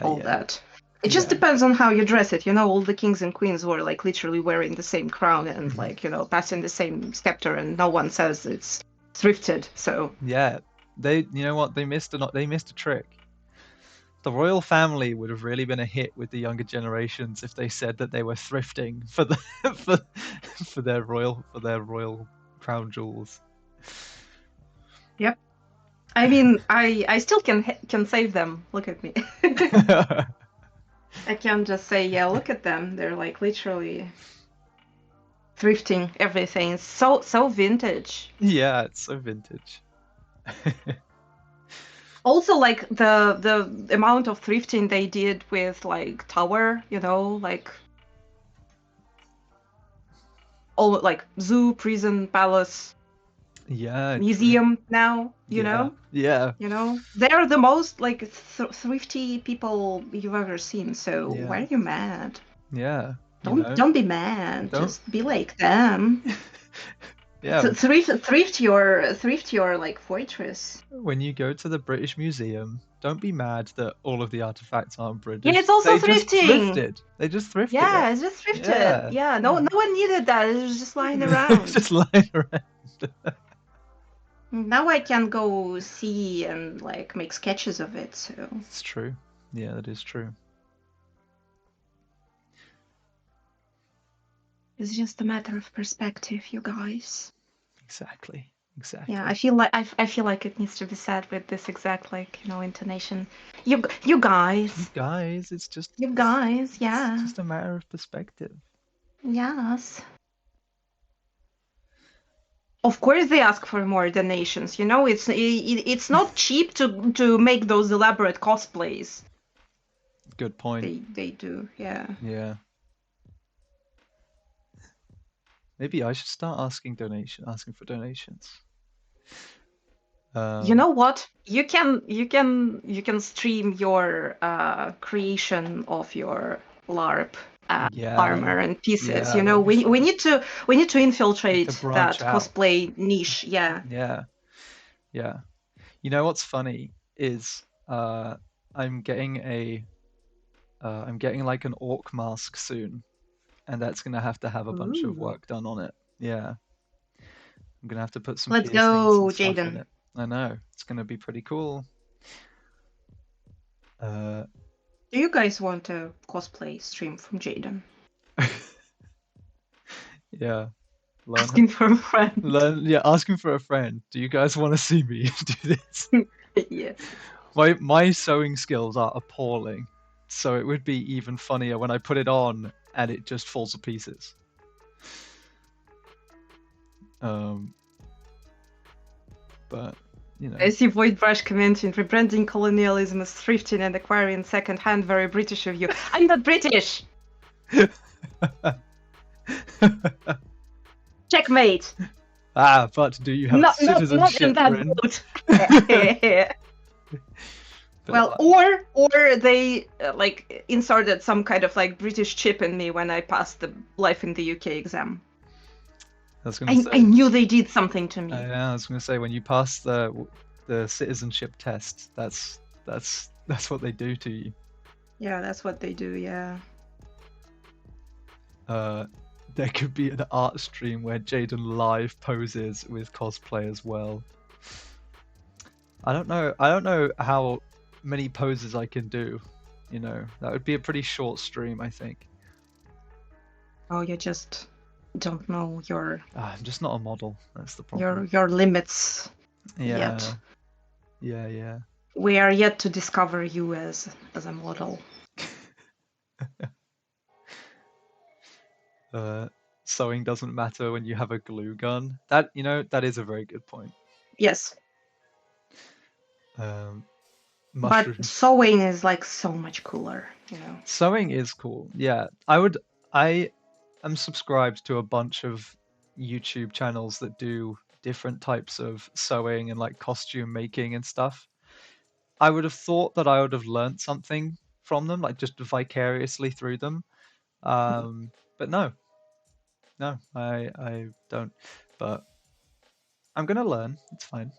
all that. It just depends on how you dress it. You know, all the kings and queens were like literally wearing the same crown and like, you know, passing the same scepter, and no one says it's thrifted. So yeah, you know what, they missed a trick. The royal family would have really been a hit with the younger generations if they said that they were thrifting for the for their royal crown jewels. Yep. I mean, I still can save them. Look at me. I can just say, yeah, look at them. They're like literally thrifting everything. It's so vintage. Yeah, it's so vintage. Also, like the amount of thrifting they did with like Tower, you know, like all like zoo, prison, palace, Yeah, true. museum now, Yeah, yeah, they're the most like thrifty people you've ever seen. So why yeah, are you mad? yeah. Don't be mad. Don't. Just be like them. Yeah, Thrift your like fortress. when you go to the British Museum, don't be mad that all of the artifacts aren't Yeah, British. it's also They just thrifting. thrifted. They just thrifted it. Yeah, it's just thrifted. Yeah, Yeah, no yeah. no one needed that. It was just lying It's around. just lying around. Now I can go see and like make sketches of it. So It's true. Yeah, that is true. it's just a matter of perspective, you guys. Exactly. Yeah, Exactly. I feel like it needs to be said with this exact like intonation. You guys, Guys, it's just you guys, it's yeah, just a matter of perspective. yes. Of course, they ask for more donations. It's not cheap to make those elaborate cosplays. Good point. They do, yeah. Yeah. Maybe I should start asking for donations. You know what? You can stream your creation of your LARP Yeah, armor and pieces. yeah, that'd be We fun. need to Need to infiltrate branch that out. cosplay niche. Yeah. Yeah, yeah. You know what's funny is I'm getting I'm getting like an orc mask soon, and that's gonna have to have a bunch of Ooh. work done on it. Yeah, I'm gonna have to put some Let's piercings and go, stuff in Jaden. it. I know, it's gonna be pretty cool. Uh, Do you guys want a cosplay stream from Jaden? yeah, Asking for a friend. yeah, asking for a friend. Do you guys want to see me do this? Yeah. My sewing skills are appalling, so it would be even funnier when I put it on and it just falls to pieces. Um, but I see Void Brush commenting, rebranding colonialism as thrifting and acquiring second hand, very British of you. I'm not British! Checkmate! but do you have Not in citizenship, that Bryn? boat. Well, But, or they like inserted some kind of like British chip in me when I passed the Life in the UK exam. I was gonna I say, knew they did something to me. yeah, I was gonna say when you pass the citizenship test, that's what they do to you. Yeah, that's what they do, yeah. There could be an art stream where Jaden live poses with cosplay as well. I don't know how many poses I can do. That would be a pretty short stream, I think. Oh, you just don't know your I'm just not a model. That's the problem. your limits Yeah, yet. yeah. We are yet to discover you as a model. Sewing doesn't matter when you have a glue gun. That is a very good point. Yes. But Mushrooms. sewing is like so much cooler, Sewing is cool. Yeah, I am subscribed to a bunch of YouTube channels that do different types of sewing and like costume making and stuff. I would have thought that I would have learned something from them, like just vicariously through them. But no, I don't. But I'm gonna learn. It's fine.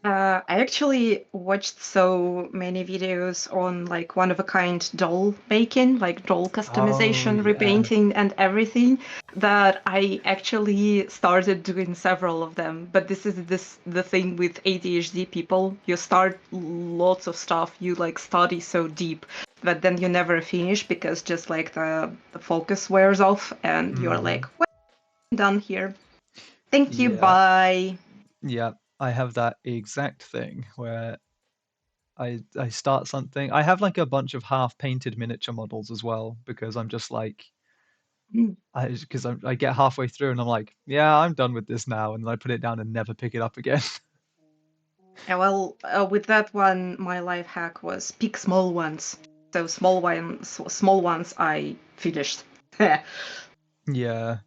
I actually watched so many videos on like one of a kind doll making, like doll Oh customization, yeah. repainting, and everything, that I actually started doing several of them. But this is the thing with ADHD people. You start lots of stuff, you like study so deep, but then you never finish because just like the focus wears off and you're like, well, I'm done here. Thank you, Yeah. bye. Yeah. I have that exact thing where I start something. I have like a bunch of half painted miniature models as well because I'm just like Mm. I get halfway through and I'm like, yeah, I'm done with this now, and then I put it down and never pick it up again. Yeah, well, with that one, my life hack was pick small ones. So small ones I finished. Yeah.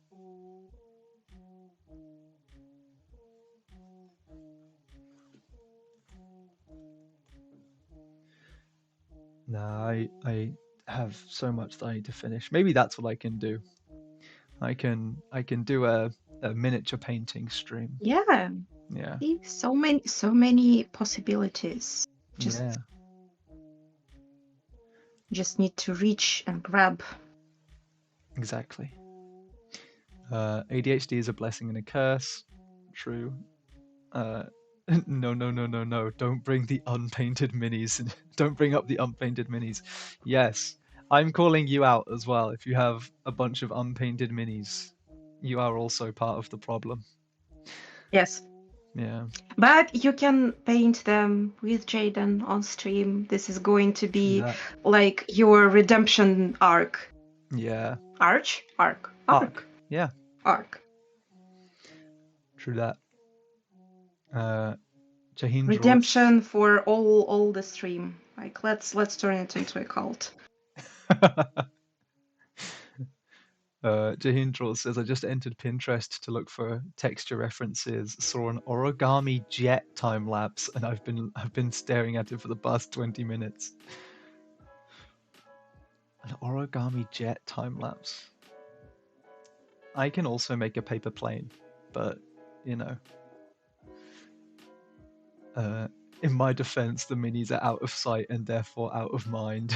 No, I have so much that I need to finish. Maybe that's what I can do. I can do a miniature painting stream. Yeah, Yeah. see, so many possibilities. Just Yeah. just need to reach and grab. Exactly. ADHD is a blessing and a curse. True. Uh, no, no, no, no, no. Don't bring the unpainted minis. Don't bring up the unpainted minis. Yes, I'm calling you out as well. If you have a bunch of unpainted minis, you are also part of the problem. Yes. Yeah, But you can paint them with Jaden on stream. This is going to true be that. like your redemption arc. Yeah, Arch? Arc. arc. Arc. Yeah, Arc. true that. Uh, Jahin draws. Redemption for all the stream. Like let's turn it into a cult. Jahindral says, I just entered Pinterest to look for texture references, saw an origami jet time lapse, and I've been staring at it for the past 20 minutes. An origami jet time lapse. I can also make a paper plane, but you know, uh, in my defense, the minis are out of sight and therefore out of mind.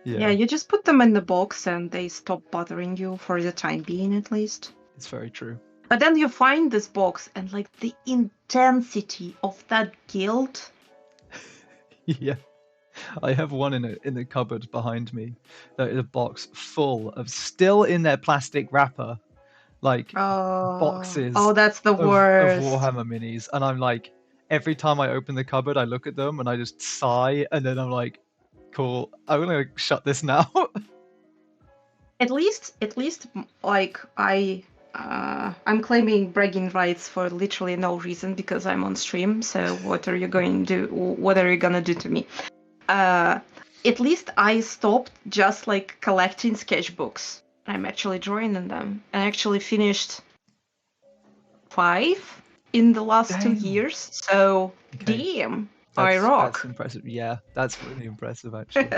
Yeah, Yeah, you just put them in the box and they stop bothering you for the time being at least. it's very true. But then you find this box and like the intensity of that guilt. Yeah. I have one in a cupboard behind me. That is a box full of still in their plastic wrapper, like boxes Oh, that's the of worst. Warhammer minis, and I'm like, every time I open the cupboard, I look at them and I just sigh, and then I'm like, cool, I'm gonna shut this now. At least, like I'm claiming bragging rights for literally no reason because I'm on stream. So what are you going to do? What are you gonna do to me? Uh, at least I stopped just like collecting sketchbooks. I'm actually drawing in them. I actually finished 5 in the last 2 Dang. years. So Okay, damn, I that's rock. impressive. Yeah, that's really impressive actually.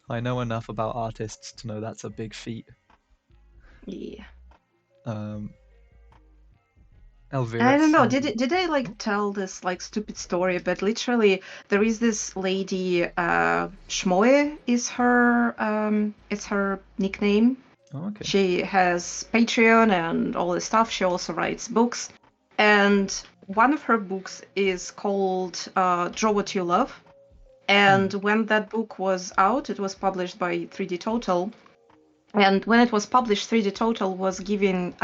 I know enough about artists to know that's a big feat. Yeah. Um, I Elvira don't know. says, Did I like tell this like stupid story? But literally, there is this lady. Shmoe is her nickname. oh, okay. She has Patreon and all this stuff. She also writes books, and one of her books is called "Draw What You Love." And when that book was out, it was published by 3D Total. And when it was published, 3D Total was giving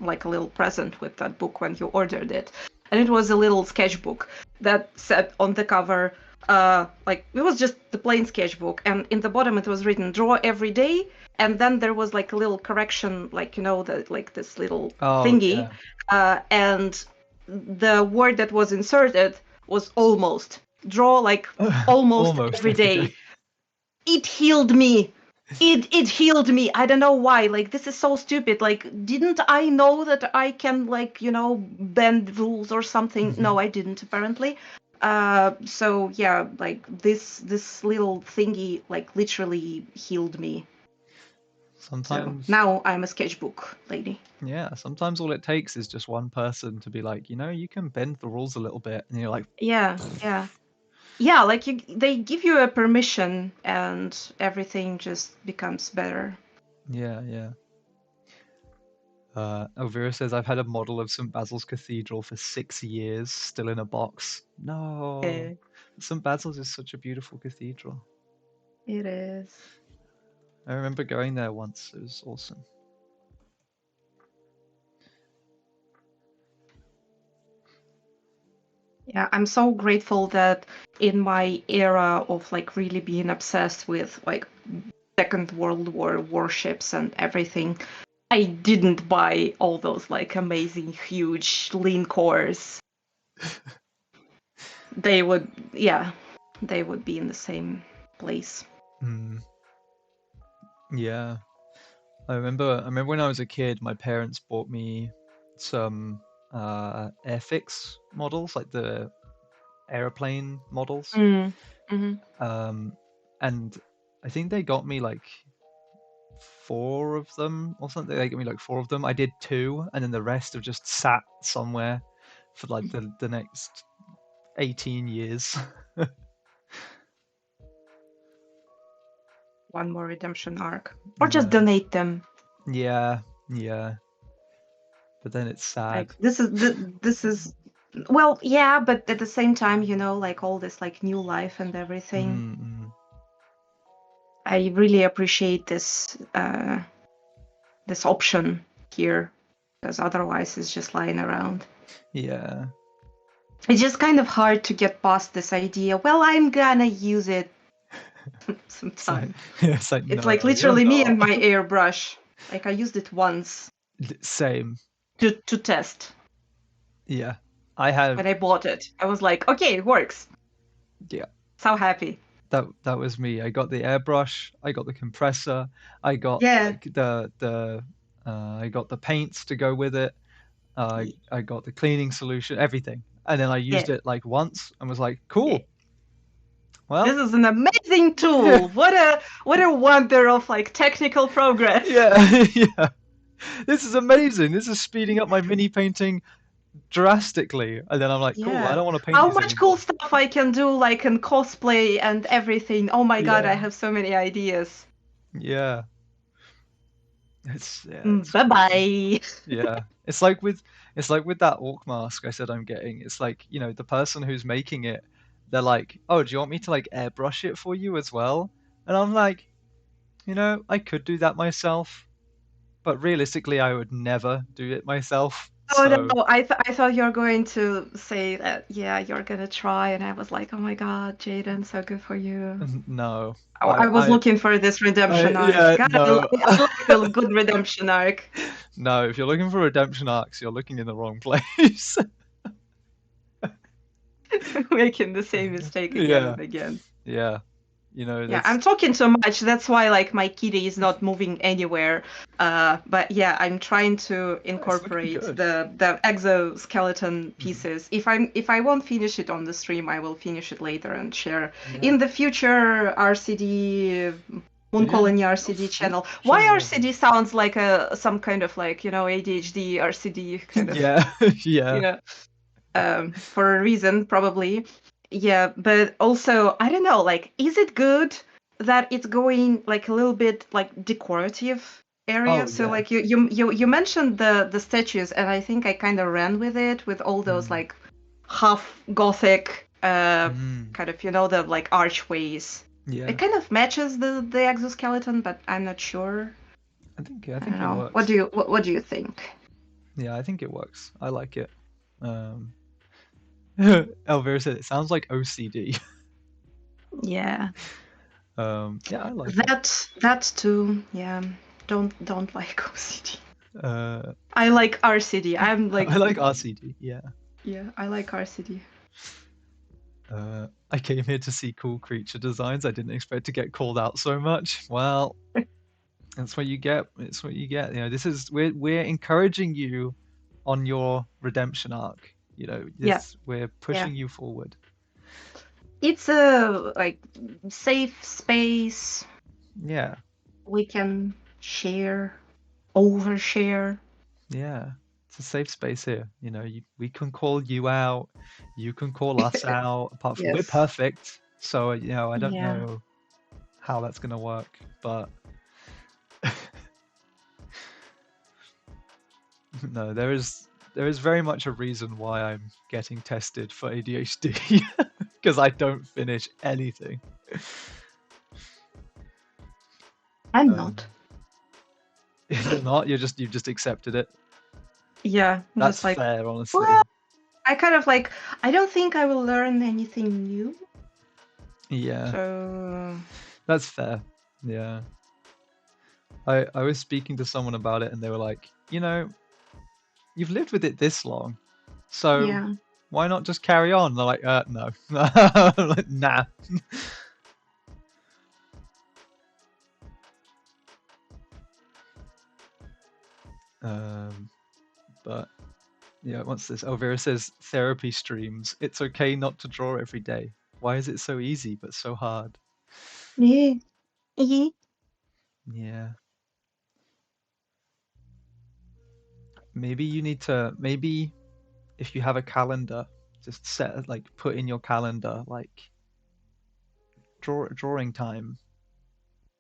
like a little present with that book when you ordered it. And it was a little sketchbook that said on the cover, like it was just the plain sketchbook. And in the bottom, it was written, draw every day. And then there was like a little correction, like, like this little Oh thingy. yeah. And the word that was inserted was almost. Draw like almost Almost every every day. day. It healed me. It healed me. I don't know why. Like this is so stupid. Like didn't I know that I can like, bend rules or something? No, I didn't apparently. So yeah, like this little thingy like literally healed me. So Sometimes, now I'm a sketchbook lady. yeah, sometimes all it takes is just one person to be like, you can bend the rules a little bit, and you're like, Yeah, yeah. Yeah, like they give you a permission and everything just becomes better. yeah, yeah. Elvira says, I've had a model of St. Basil's Cathedral for 6 years, still in a box. No, Uh, St. Basil's is such a beautiful cathedral. it is. I remember going there once. It was awesome. Yeah, I'm so grateful that in my era of like really being obsessed with like Second World War warships and everything, I didn't buy all those like amazing huge lean cores. They would, yeah, they would be in the same place. Mm, yeah. I remember when I was a kid, my parents bought me some Airfix models, like the airplane models. Mm. Hmm. And I think they got me like four of them or something. They got me like four of them. I did two, and then the rest have just sat somewhere for like the next 18 years. One more redemption arc, or just No. donate them. Yeah, yeah. But then it's sad. Like this is well, yeah, but at the same time, you know, like all this like new life and everything. Mm-mm. I really appreciate this option here, because otherwise it's just lying around. Yeah. It's just kind of hard to get past this idea. Well, I'm gonna use it It's like, sometime. it's like It's no, like you're literally me not. and my airbrush. Like I used it once Same. to test Yeah. I have when I bought it. I was like, okay, it works. yeah. So happy. That was me. I got the airbrush, I got the compressor, I got Yeah. like the I got the paints to go with it. I got the cleaning solution, everything. And then I Yeah. used it like once and was like, Yeah. cool. This Well, is an amazing yeah, tool. What a wonder of like technical progress. yeah, yeah. This is amazing. This is speeding up my mini painting drastically. And then I'm like, cool, I Yeah. don't want to paint How these much cool anymore. stuff I can do like in cosplay and everything. Oh my god, I Yeah, have so many ideas. yeah. It's Bye crazy. bye. Yeah. It's like with that orc mask I said I'm getting. It's like, you know, the person who's making it, they're like, "Oh, do you want me to like airbrush it for you as well?" And I'm like, you know, I could do that myself, but realistically I would never do it myself. Oh So, no, I thought you were going to say that, yeah, you're gonna try, and I was like, oh my god, Jaden, so good for you. no. I was looking for this redemption arc. Yeah, God, no. I like the good redemption arc. No, if you're looking for redemption arcs, you're looking in the wrong place. Making the same mistake again Yeah. and again. Yeah. You know, Yeah, that's I'm talking too much. That's why like my kitty is not moving anywhere. But yeah, I'm trying to it's looking incorporate good. the exoskeleton Mhm. pieces. If I won't finish it on the stream, I will finish it later and share Yeah. in the future RCD Yeah. Mooncolony Oh, RCD sweet. channel. Why Sure. RCD sounds like a some kind of like, you know, ADHD RCD kind of, Yeah. you Yeah. know, for a reason, probably. Yeah, but also, I don't know, like, is it good that it's going like a little bit like decorative area? Oh, So yeah. like you mentioned the statues, and I think I kind of ran with it with all those Mm. like half Gothic Mm. kind of, you know, the like archways. It Yeah. kind of matches the exoskeleton, but I'm not sure. I I don't think it know. works. What do you think? Yeah, I think it works. I like it. Um, Elvira said it sounds like OCD. Yeah. Yeah, I like it. That too. Yeah. Don't like OCD. Uh, I like RCD. I'm I like, like RCD. Yeah. yeah, I like RCD. I came here to see cool creature designs. I didn't expect to get called out so much. Well, that's what you get. It's what you get. You know, this is we're encouraging you on your redemption arc. You know, Yeah, this we're yeah. pushing you forward. It's a like safe space. Yeah, We can share, overshare. yeah. It's a safe space here. You know, we can call you out. You can call us out. Apart from we're Yes. perfect, so you know, I don't Yeah. know how that's gonna work, but no, there is very much a reason why I'm getting tested for ADHD because I don't finish anything. I'm Um, not. you're not. You've just accepted it. Yeah, That's just like, fair, well, honestly. I kind of like, I don't think I will learn anything new. Yeah, So that's fair. Yeah. I was speaking to someone about it and they were like, you've lived with it this long, so yeah. why not just carry on? They're like, no. I'm like, nah. Um, but yeah, what's this? Elvira says therapy streams. It's okay not to draw every day. Why is it so easy but so hard? Yeah. Yeah. Yeah. Maybe you need to, maybe if you have a calendar, just put in your calendar like drawing time,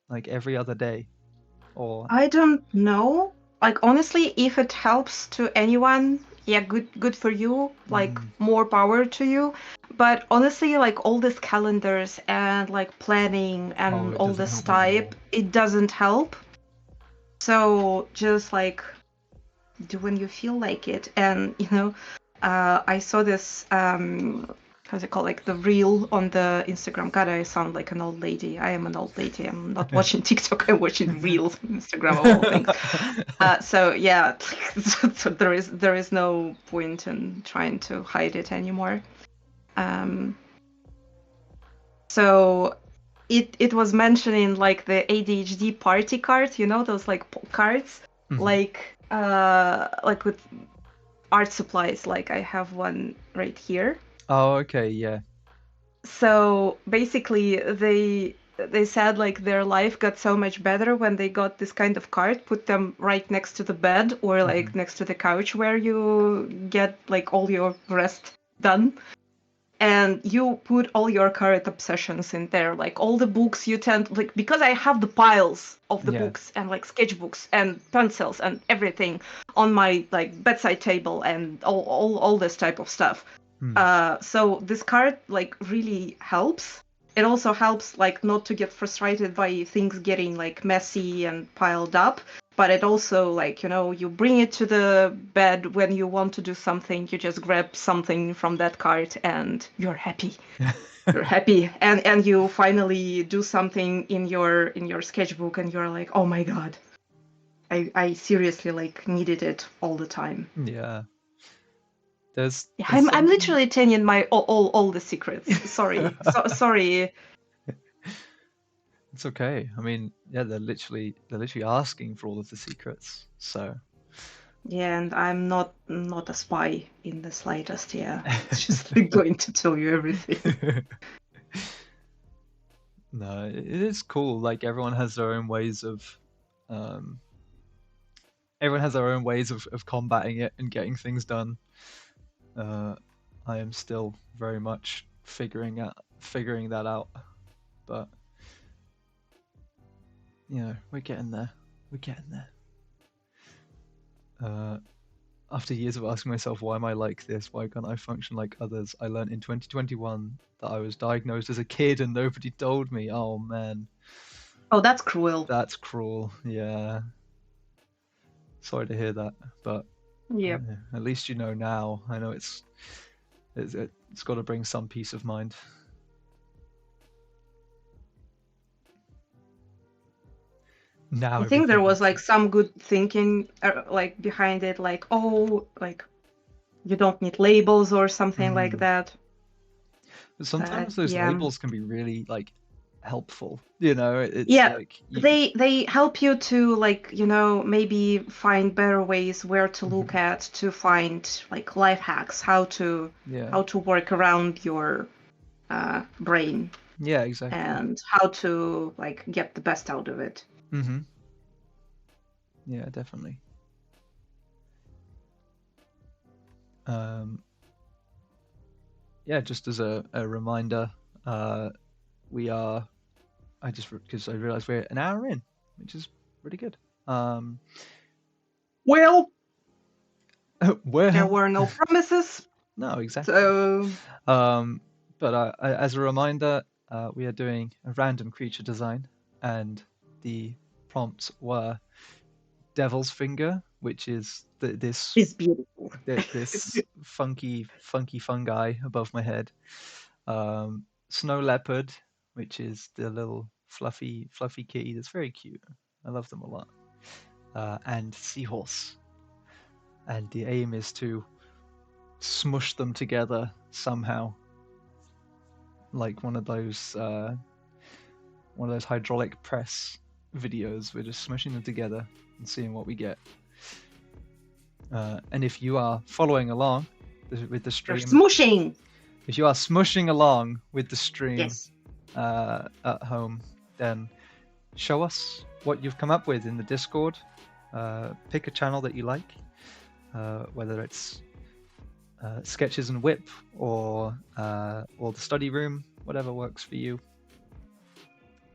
like every other day, or I don't know. Like honestly, if it helps to anyone, yeah, good for you. Like mm, more power to you. But honestly, like all these calendars and like planning oh, and it all doesn't this help at all. type, it doesn't help. So just like do when you feel like it. And I saw this how's it called, like the reel on the Instagram. God, I sound like an old lady. I am an old lady. I'm not watching TikTok. I'm watching reels on Instagram of all things. So yeah, so there is no point in trying to hide it anymore. Um, so it was mentioning like the ADHD party cards, those like cards, Mhm. like with art supplies. Like I have one right here. Oh, okay, yeah. So basically, they said like their life got so much better when they got this kind of card, put them right next to the bed or Mhm. like next to the couch where you get like all your rest done. And you put all your current obsessions in there, like all the books you tend, like, because I have the piles of the Yeah. books and like sketchbooks and pencils and everything on my like bedside table and all this type of stuff. Hmm. So this card like really helps. It also helps like not to get frustrated by things getting like messy and piled up, but it also like you bring it to the bed when you want to do something, you just grab something from that cart and you're happy. You're happy, and you finally do something in your sketchbook and you're like, oh my god, I seriously like needed it all the time. Yeah. There's I'm something. literally telling my all the secrets. Sorry. It's okay. I mean, yeah, they're literally asking for all of the secrets. So Yeah, and I'm not a spy in the slightest. Yeah, it's just like going to tell you everything. no, it is cool. Like um everyone has their own ways of combating it and getting things done. Uh I am still very much figuring that out. But we're getting there. We're getting there. Uh After years of asking myself, why am I like this? Why can't I function like others? I learned in 2021 that I was diagnosed as a kid and nobody told me. Oh man, Oh, that's cruel. that's cruel. Yeah, sorry to hear that, but Yep. at least you know now. I know it's got to bring some peace of mind. Now I think there everything was makes like sense. some good thinking like behind it, like, oh, like you don't need labels or something like Mm. that. But But sometimes those yeah. labels can be really like helpful. It's Yeah, like you. they help you to like, maybe find better ways where to look Mhm. at, to find like life hacks, how to Yeah, how to work around your brain yeah, exactly. and how to like get the best out of it. Hmm. Yeah, definitely. Um, yeah, just as a reminder, uh, we are. Because I realized we're an hour in, which is really good. Um, Well, there well, were no promises, no, exactly. so Um, but as a reminder, we are doing a random creature design, and the prompts were Devil's Finger, which is It's beautiful. this funky fungi above my head. Snow leopard, which is the little fluffy kitty that's very cute. I love them a lot. And seahorse. And the aim is to smush them together somehow, like one of those hydraulic press videos. We're just smushing them together and seeing what we get. And if you are following along with the You're stream, smooshing. if you are smushing along with the stream Yes. at home, then show us what you've come up with in the Discord. Pick a channel that you like, whether it's Sketches and Whip or the study room, whatever works for you.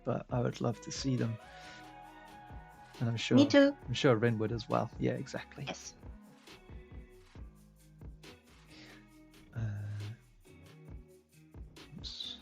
But I would love to see them, and I'm sure. Me too. I'm sure Rin would as well. Yeah, exactly. Yes. Oops.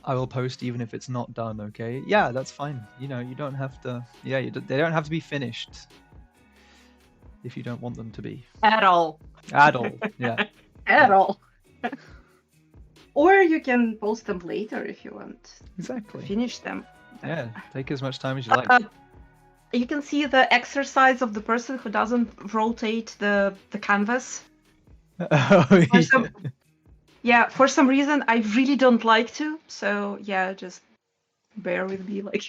I will post even if it's not done, okay? Yeah, that's fine. You know, you don't have to... Yeah, they don't have to be finished if you don't want them to be. At all. At all, yeah. At all. Or you can post them later if you want. Exactly. Finish them. Yeah, take as much time as you like. You can see the exercise of the person who doesn't rotate the canvas. Oh, yeah, for some reason I really don't like to. So yeah, just bear with me, like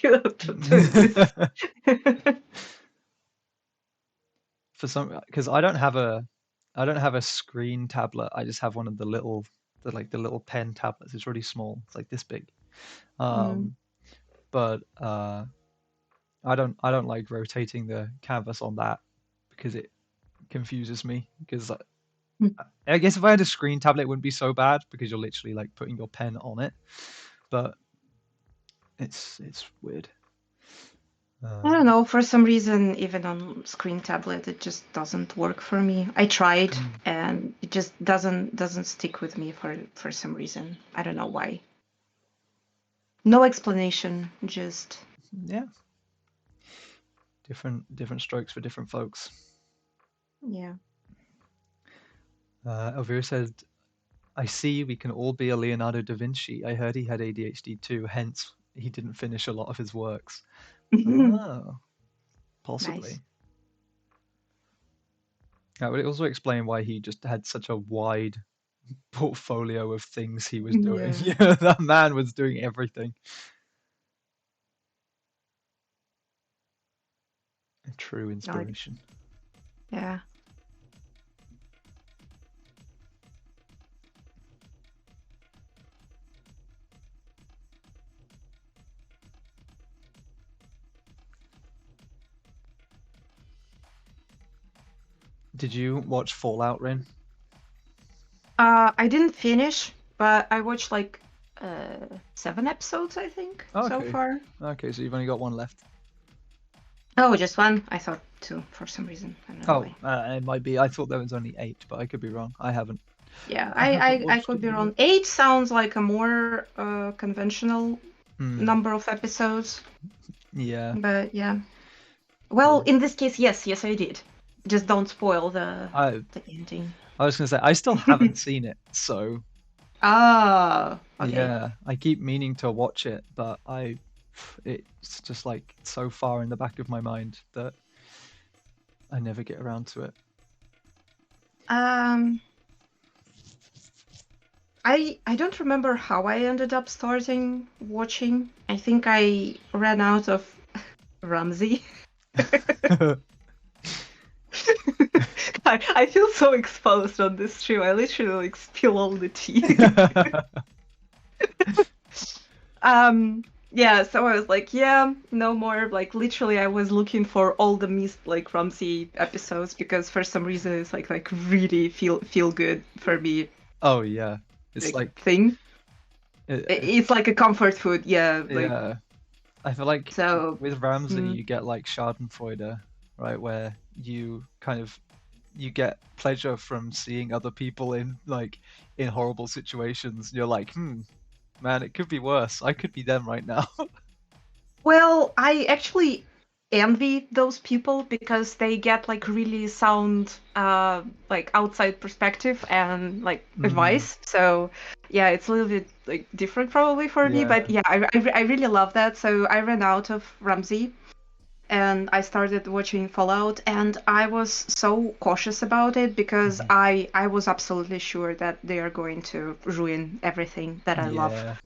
For some, because I don't have a screen tablet. I just have one of the little pen tablets. It's really small. It's like this big. But I don't like rotating the canvas on that because it confuses me. Because I guess if I had a screen tablet, it wouldn't be so bad because you're literally like putting your pen on it. But it's weird. I don't know, for some reason, even on screen tablet, it just doesn't work for me. I tried and it just doesn't stick with me for some reason. I don't know why. No explanation, just... Yeah. Different strokes for different folks. Yeah. Elvira said, I see we can all be a Leonardo da Vinci. I heard he had ADHD too, hence he didn't finish a lot of his works. Oh, possibly. Nice. That would also explain why he just had such a wide portfolio of things he was doing. Yeah. Yeah, that man was doing everything. A true inspiration. Yeah. Did you watch Fallout, Rin? I didn't finish, but I watched like 7 episodes, I think, so far. Okay, so you've only got one left. Oh, just one? I thought 2 for some reason. I don't know why. It might be. I thought there was only 8, but I could be wrong. I haven't. Yeah, I could be wrong. 8 sounds like a more conventional number of episodes. Yeah. But yeah. Well, in this case, yes, I did. Just don't spoil the ending. I was going to say, I still haven't seen it, so... Ah, okay. Yeah, I keep meaning to watch it, but it's just like so far in the back of my mind that I never get around to it. I don't remember how I ended up starting watching. I think I ran out of Ramsey. I feel so exposed on this stream. I literally like spill all the tea. Yeah, so I was like, yeah, no more. Like literally, I was looking for all the missed like Ramsey episodes because for some reason it's like really feel good for me. Oh yeah, it's like thing. It's like a comfort food. Yeah. Yeah, I feel like so with Ramsey you get like Schadenfreude, right, where you kind of you get pleasure from seeing other people in in horrible situations. You're like, man, it could be worse. I could be them right now. Well, I actually envy those people because they get like really sound like outside perspective and like Mm, advice. So yeah, it's a little bit like different probably for me, yeah. but yeah, I really love that. So I ran out of Ramsey and I started watching Fallout, and I was so cautious about it because Mhm. I was absolutely sure that they are going to ruin everything that I love. Yeah.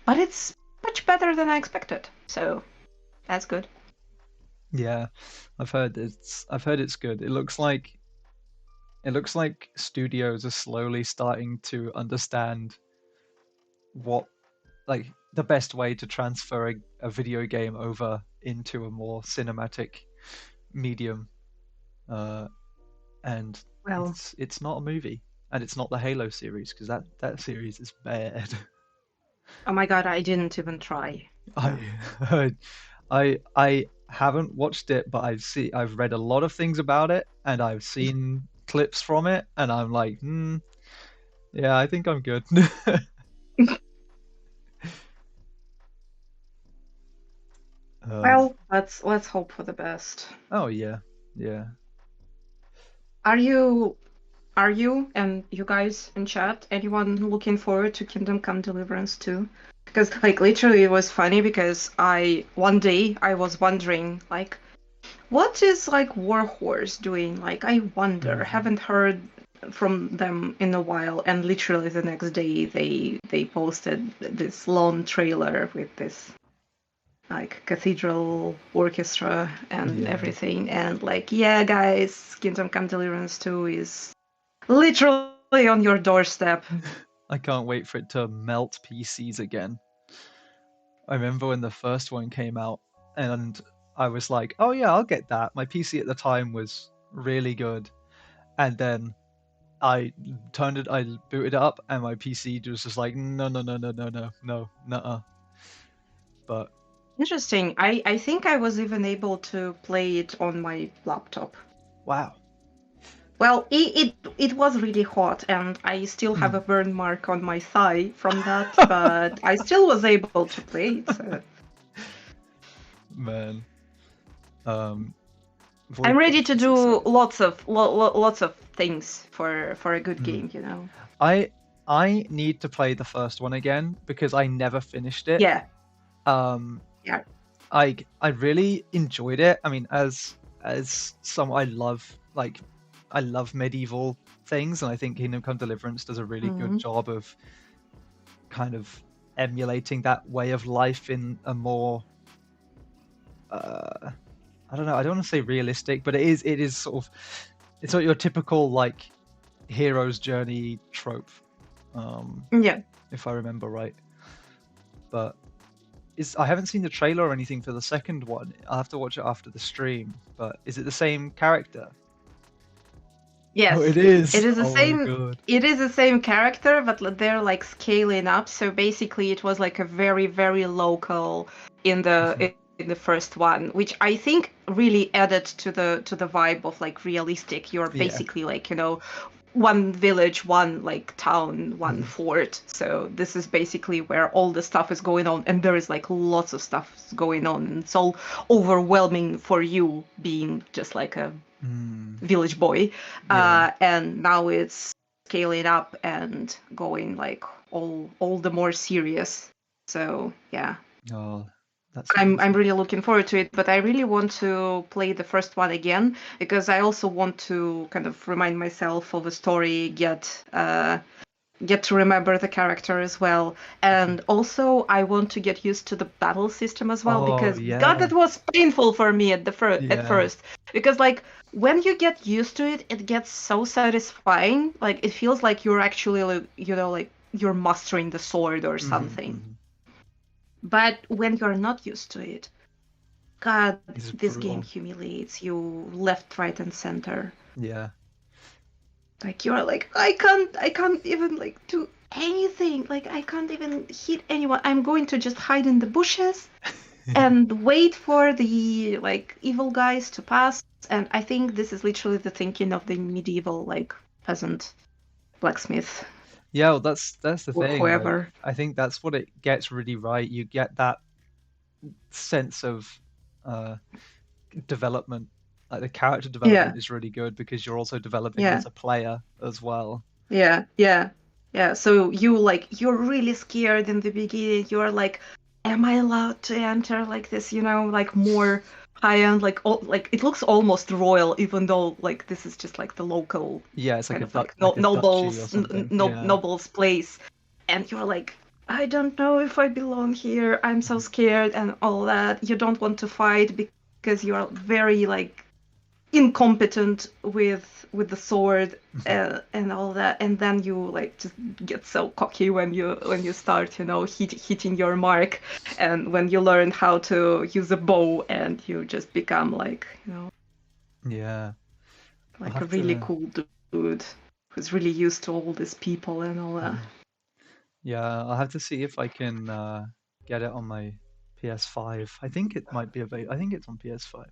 But it's much better than I expected. So that's good. Yeah. I've heard it's good. It looks like studios are slowly starting to understand what the best way to transfer a video game over into a more cinematic medium. Uh, and Well, it's not a movie, and it's not the Halo series because that series is bad. oh my god, I didn't even try. I Uh, heard, I haven't watched it, but I've read a lot of things about it, and I've seen clips from it, and I'm like, yeah, I think I'm good. Um, well, let's hope for the best. oh yeah, yeah. Are you are you and you guys in chat anyone looking forward to Kingdom Come Deliverance 2? Because like literally it was funny because I one day I was wondering like what is like Warhorse doing? Like I wonder. Mhm. Haven't heard from them in a while, and literally the next day they posted this long trailer with this like cathedral orchestra and Yeah, everything, and like yeah, guys, Kingdom Come Deliverance 2 is literally on your doorstep. I can't wait for it to melt PCs again. I remember when the first one came out, and I was like, "Oh yeah, I'll get that." My PC at the time was really good, and then I booted it up, and my PC was just like, "No, no, no, no, no, no, no, nuh-uh." But Interesting. I think I was even able to play it on my laptop. wow, Well, it was really hot, and I still have Hmm. a burn mark on my thigh from that, but I still was able to play it. So man, um, I'm Void ready to Bashes do excited. lots of things for a good Hmm. game, you know. I I need to play the first one again because I never finished it. Yeah, Um, yeah. I really enjoyed it. I mean, as some I love medieval things, and I think Kingdom Come Deliverance does a really good Hmm. job of kind of emulating that way of life in a more I don't know. I don't want to say realistic, but it is sort of it's not your typical like hero's journey trope, um, Yeah. if I remember right. But I haven't seen the trailer or anything for the second one. I'll have to watch it after the stream. But is it the same character? Oh, it Yes, it is. is the Oh my same. god. It is the same character, but they're like scaling up. So basically, it was like a very local in Mhm. in the first one, which I think really added to the vibe of like realistic. You're Yeah. basically like one village, one like town, one Mhm. fort. So this is basically where all the stuff is going on, and there is like lots of stuff going on. And it's all overwhelming for you being just like a Mm. village boy, Yeah. and now it's scaling up and going like all the more serious. So yeah, Oh, that sounds I'm really looking forward to it. But I really want to play the first one again because I also want to kind of remind myself of the story, get to remember the character as well. Mhm. And also, I want to get used to the battle system as well Oh because God, yeah. that was painful for me at Yeah. first. Because like when you get used to it, it gets so satisfying. Like it feels like you're actually like, like you're mastering the sword or Mhm, something. mhm. But when you're not used to it, God, It's this game brutal. humiliates you left, right, and center. Yeah. Like you're like I can't even like do anything. Like I can't even hit anyone. I'm going to just hide in the bushes and wait for the like evil guys to pass. And I think this is literally the thinking of the medieval like peasant blacksmith Yeah, well, that's the or thing. Like, whoever. I think that's what it gets really right. You get that sense of uh, development. Like the character Yeah, development is really good because you're also developing yeah, as a player as well. yeah, yeah, yeah. So you're really scared in the beginning. You're like, am I allowed to enter like this? Like more high end, like it looks almost royal, even though like this is just like the local Yeah, it's like kind a of like like a duchy or nobles something. Yeah. nobles place, and you're like, I don't know if I belong here. I'm so scared and all that. You don't want to fight because you're very like incompetent with the sword and all that, and then you like just get so cocky when you start hitting your mark, and when you learn how to use a bow, and you just become like Yeah. I'll like a have really to. cool dude who's really used to all these people and all that. Yeah, I'll have to see if I can get it on my PS5. I think it might be available. I think it's on PS5.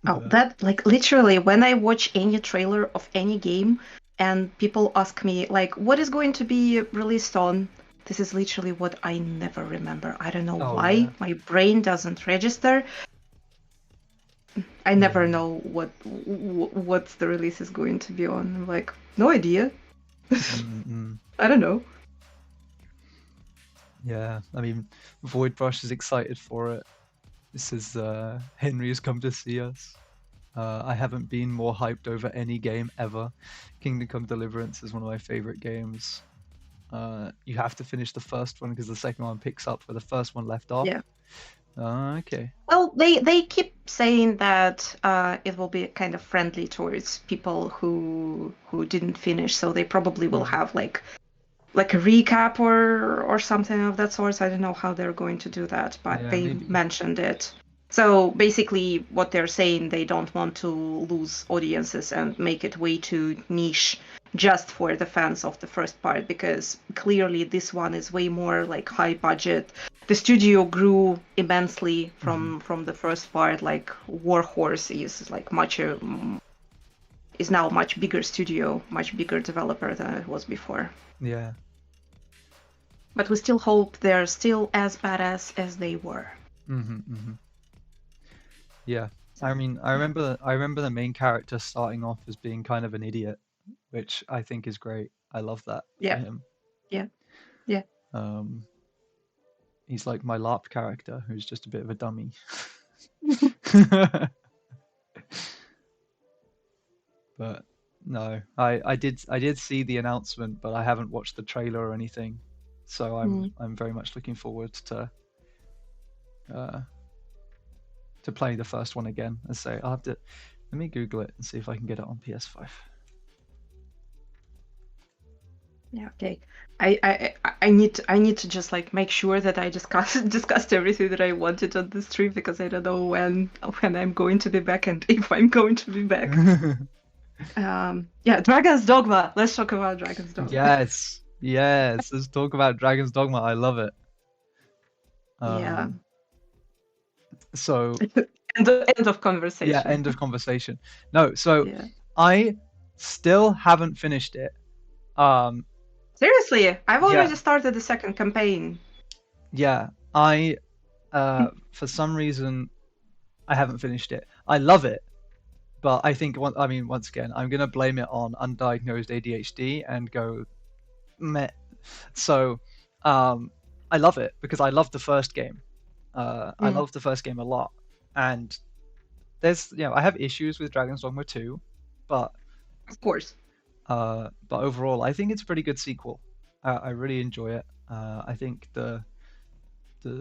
Oh, But that like literally when I watch any trailer of any game and people ask me like what is going to be released on, this is literally what I never remember. I don't know oh why yeah, my brain doesn't register. I yeah. never know what the release is going to be on. I'm like, no idea. Mm-mm. I don't know. Yeah. I mean, Void Brush is excited for it. This is Henry has come to see us. I haven't been more hyped over any game ever. Kingdom Come Deliverance is one of my favorite games. You have to finish the first one because the second one picks up where the first one left off. Yeah. Okay. Well, they keep saying that it will be kind of friendly towards people who didn't finish, so they probably will Mm. have like a recap or something of that sort. I don't know how they're going to do that, but Yeah, they maybe. mentioned it. So basically, what they're saying, they don't want to lose audiences and make it way too niche just for the fans of the first part, because clearly this one is way more like high budget. The studio grew immensely Hmm. from the first part. Like Warhorse is like is now much bigger studio, much bigger developer than it was before. Yeah. But we still hope they're still as badass as they were. Hmm. Hmm. Yeah. So, I mean, I remember the main character starting off as being kind of an idiot, which I think is great. I love that for yeah, him. yeah, yeah. Um, he's like my LARP character who's just a bit of a dummy. But no, I did see the announcement, but I haven't watched the trailer or anything. So Mm. I'm very much looking forward uh, to playing the first one again. I say I'll have to let me Google it and see if I can get it on PS5. Yeah, okay. I need to just like make sure that I discussed everything that I wanted on this stream, because I don't know when I'm going to be back and if I'm going to be back. Yeah, Dragon's Dogma. Let's talk about Dragon's Dogma. Yes, yes. Let's talk about Dragon's Dogma. I love it. Yeah. Um, so End of yeah, conversation. end of conversation. No, so Yeah. I still haven't finished it. Um, Seriously, I've yeah, already started the second campaign. yeah. I for some reason I haven't finished it. I love it, but I think I mean once again I'm gonna blame it on undiagnosed ADHD and go meh. So I love it because I love the first game. I Mm, love the first game a lot, and there's I have issues with Dragon's Dogma 2, but of course. but overall I think it's a pretty good sequel. I really enjoy it. I think the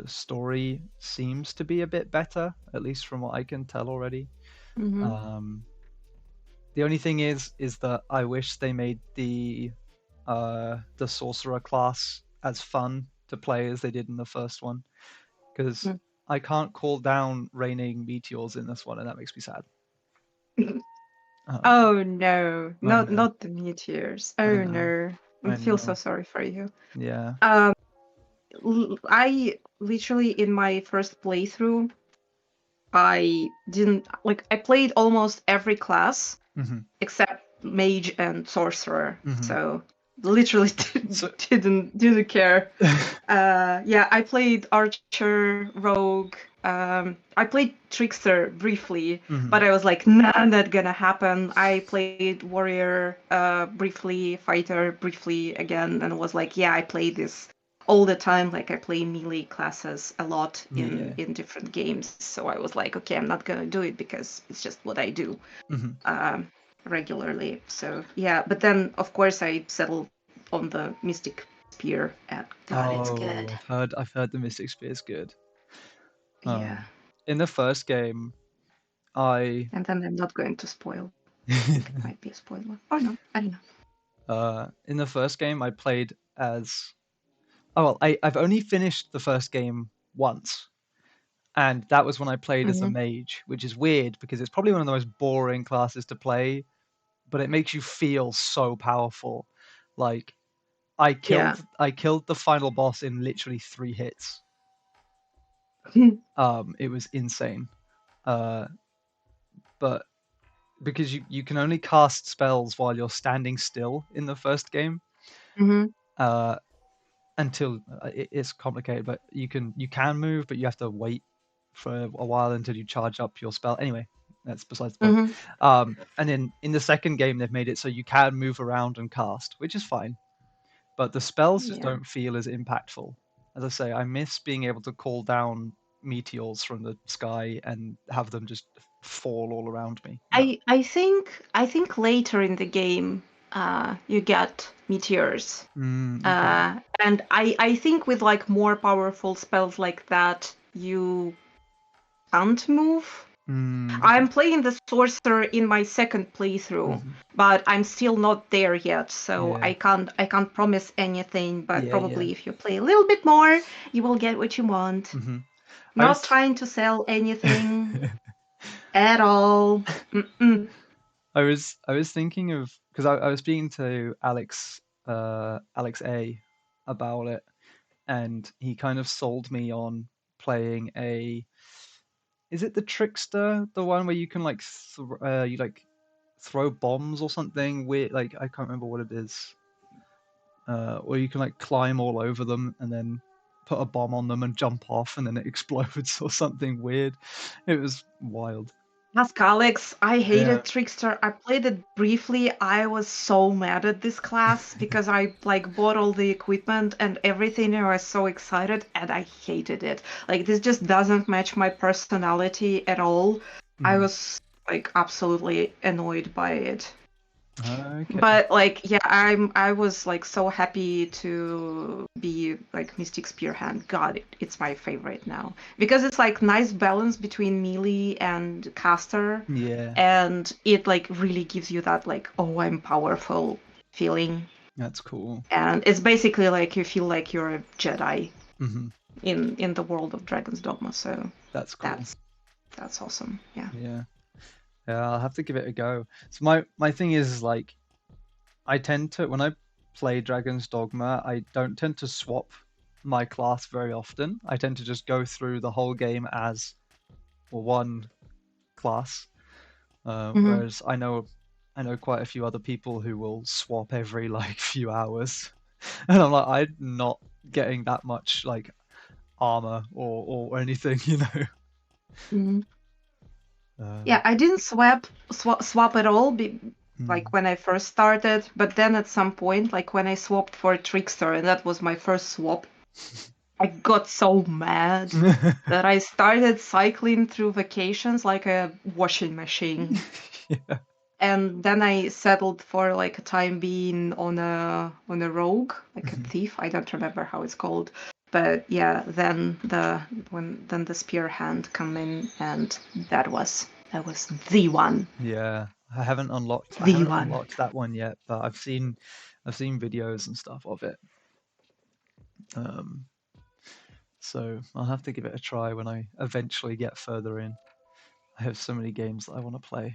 story seems to be a bit better, at least from what I can tell already. Hmm. Um, the only thing is that I wish they made the sorcerer class as fun to play as they did in the first one, because I can't call down raining meteors in this one, and that makes me sad. Um, Oh no, I not know, not the meteors. I Oh know, no, I I feel so know. sorry for you. Yeah. I literally in my first playthrough, I didn't like. I played almost every class Hmm. except mage and sorcerer. Hmm. So literally So, didn't care. Yeah, I played archer, rogue. I played trickster briefly, mhm. but I was like, nah, not gonna happen. I played warrior briefly, fighter briefly again, and was like, yeah, I play this all the time. Like I play melee classes a lot Yeah. in different games. So I was like, okay, I'm not gonna do it because it's just what I do Hmm. um, regularly. So yeah, but then of course I settled on the Mystic Spear, and God, it's Oh, good. I've heard the Mystic Spear is good. Yeah, In the first game, I and then I'm not going to spoil. I think it might be a spoiler. Oh no, I don't know. in the first game I played as oh well, I've only finished the first game once, and that was when I played as a Hmm. mage, which is weird because it's probably one of the most boring classes to play, but it makes you feel so powerful. Like Yeah. I killed the final boss in literally 3 hits. It was insane. Uh, but because you can only cast spells while you're standing still in the first game, Hmm. uh, until it's complicated. But you can move, but you have to wait for a while until you charge up your spell. Anyway, that's besides the point. Hmm. And in the second game, they've made it so you can move around and cast, which is fine. But the spells just Yeah. don't feel as impactful. As I say, I miss being able to call down meteors from the sky and have them just fall all around me. No. I think later in the game you get meteors. Okay. And I think with like more powerful spells like that, you can't move. Okay. I'm playing the sorcerer in my second playthrough, Hmm. but I'm still not there yet, so Yeah. I can't promise anything, but Yeah. Yeah. probably if you play a little bit more, you will get what you want. Hmm. I Not was. trying to sell anything at all. Mm-mm. I was thinking of because I was speaking to Alex A about it, and he kind of sold me on playing a. Is it the trickster, the one where you can like you like throw bombs or something weird? Like I can't remember what it is. Or you can like climb all over them and then put a bomb on them and jump off and then it explodes or something weird. It was wild. Ask Alex, I Yeah. hated Trickster. I played it briefly. I was so mad at this class because I like bought all the equipment and everything and I was so excited and I hated it. Like this just doesn't match my personality at all. I Mhm. was like absolutely annoyed by it. Okay. But like yeah, I was like so happy to be like Mystic Spearhand. God, it's my favorite now because it's like nice balance between melee and caster, Yeah, and it like really gives you that like oh I'm powerful feeling, that's cool. and it's basically like you feel like you're a Jedi Mhm. in the world of Dragon's Dogma. So That's cool. that's that's awesome. Yeah. Yeah. Yeah, I'll have to give it a go. So my thing is like I tend to when I play Dragon's Dogma, I don't tend to swap my class very often. I tend to just go through the whole game as one class. Hmm. Whereas I know quite a few other people who will swap every like few hours, and I'm like I'm not getting that much like armor or anything, you know. Yeah, Um, I didn't swap at all, like hmm. when I first started. But then at some point, like when I swapped for Trickster, and that was my first swap, I got so mad that I started cycling through vacations like a washing machine. Yeah. And then I settled for like a time being on a rogue, like a Mhm. thief. I don't remember how it's called. But yeah, then the spear hand come in, and that was the one. Yeah, I haven't unlocked I The haven't one. unlocked that one yet, but I've seen videos and stuff of it. Um, so I'll have to give it a try when I eventually get further in. I have so many games that I want to play.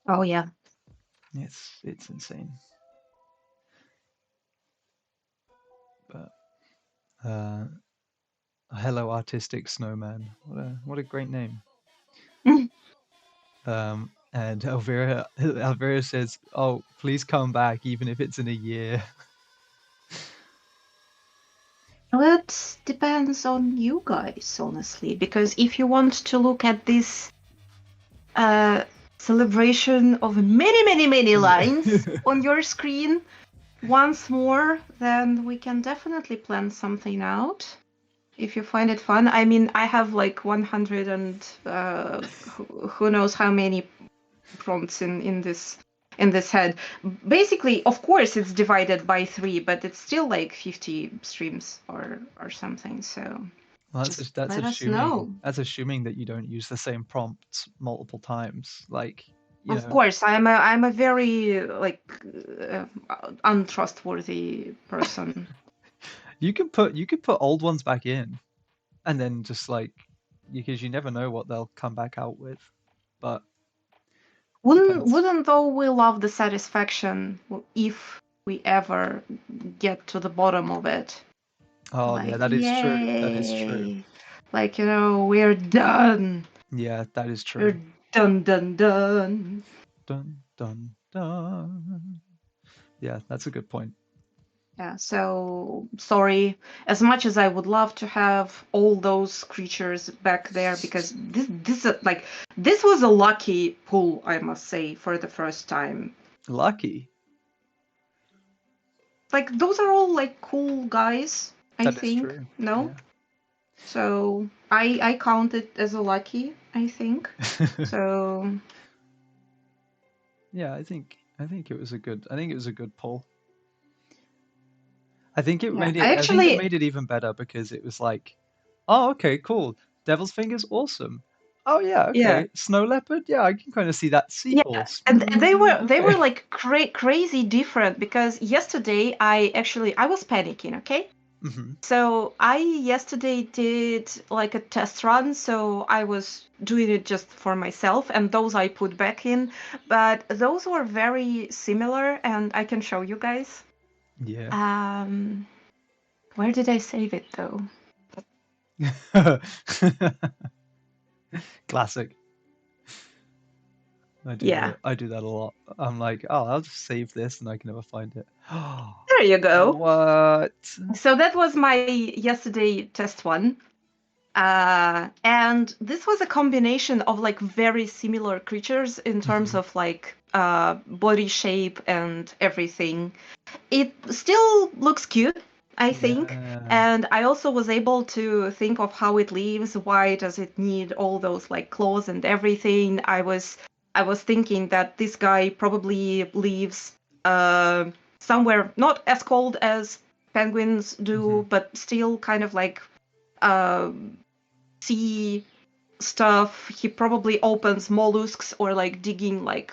Oh yeah. It's insane. But uh, Hello, artistic snowman. What a great name. And Elvira says, "Oh, please come back, even if it's in a year." Well, it depends on you guys, honestly, because if you want to look at this celebration of many, many, many lines on your screen once more, then we can definitely plan something out. If you find it fun. I mean, I have like 100 and who knows how many prompts in this head. Basically, of course, it's divided by 3, but it's still like 50 streams or something. So Well, just that's let us assuming know. that you don't use the same prompts multiple times. Like, you Of know, course, I'm a very like untrustworthy person. you could put old ones back in, and then just like because you never know what they'll come back out with. But depends. Wouldn't though we love the satisfaction if we ever get to the bottom of it? Oh yeah, Like, that is true. That is true. yay! Like, we're done. Yeah, that is We're true. done, done, done. Dun dun dun. Yeah, that's a good point. Yeah, so sorry. As much as I would love to have all those creatures back there, because this was a lucky pull, I must say, for the first time. Lucky. Like those are all like cool guys, I That is think. true. No? Yeah. So I count it as a lucky, I think. So Yeah, I think it was a good pull. I think it yeah, made I it I think it actually made it even better because it was like, oh okay, cool. Devil's Finger's awesome. Oh yeah, yeah. okay. Snow Leopard, yeah, I can kind of see that Yeah, seahorse. and they were Okay. like crazy different because yesterday I was panicking, okay? Hmm. So I yesterday did like a test run, so I was doing it just for myself, and those I put back in, but those were very similar, and I can show you guys. Yeah. Um, where did I save it though? Classic. Yeah, I do that a lot. I'm like, oh, I'll just save this and I can never find it. there you go. What? So that was my yesterday test one. And this was a combination of like very similar creatures in terms Hmm. of like body shape and everything. It still looks cute, I think. Yeah. And I also was able to think of how it lives. Why does it need all those like claws and everything? I was thinking that this guy probably lives somewhere not as cold as penguins Hmm. do, but still kind of like uh, sea stuff. He probably opens mollusks or like digging like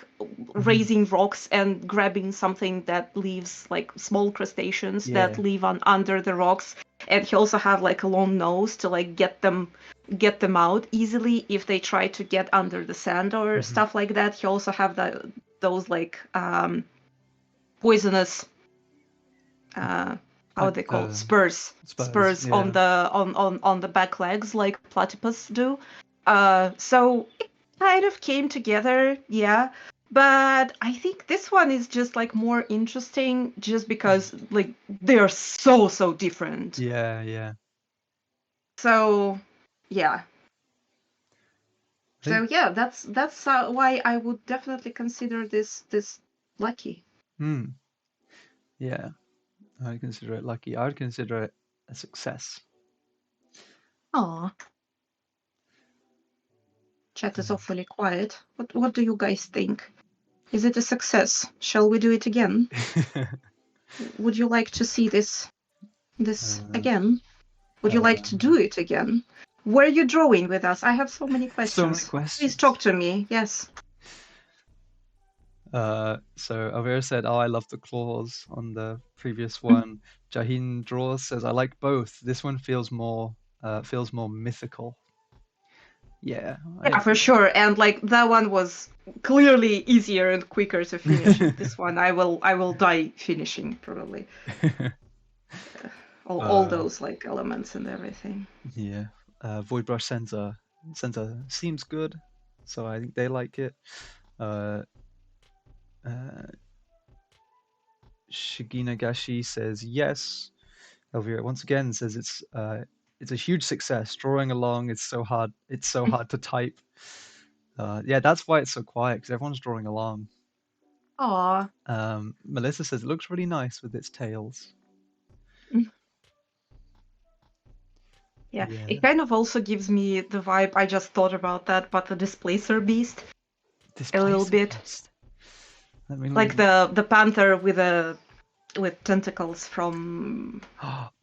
Hmm. raising rocks and grabbing something that leaves like small crustaceans that Yeah. live on under the rocks. And he also have like a long nose to like get them out easily if they try to get under the sand or Hmm. stuff like that. He also have those like poisonous how Like they call the spurs Spurs. spurs on Yeah. the back legs like platypus do. So it kind of came together, yeah. But I think this one is just like more interesting just Mm. because like they're so different. Yeah. Yeah. So yeah. I think. So yeah, that's why I would definitely consider this lucky. Hmm. Yeah. I consider it lucky. I would consider it a success. Aw, chat is awfully quiet. What do you guys think? Is it a success? Shall we do it again? Would you like to see this uh, again? Would you like to do it again? Were you drawing with us? I have so many so many questions. Please questions. talk to me. Yes. So Avera said, "Oh, I love the claws on the previous one." Jahin Draws says, "I like both. This one feels more mythical." Yeah, I Yeah, for agree. sure. And like that one was clearly easier and quicker to finish. This one I will die finishing probably. all those like elements and everything. Yeah. Voidbrush seems good, so I think they like it. Uh, uh, Shiginagashi says yes. Elvira once again says it's a huge success. Drawing along is so hard. It's so hard to type. Yeah, that's why it's so quiet because everyone's drawing along. Aw. Melissa says it looks really nice with its tails. Yeah, Yeah, it kind of also gives me the vibe. I just thought about that, but the Displacer Beast a little Displacer bit, Beast. Let me like the panther with tentacles from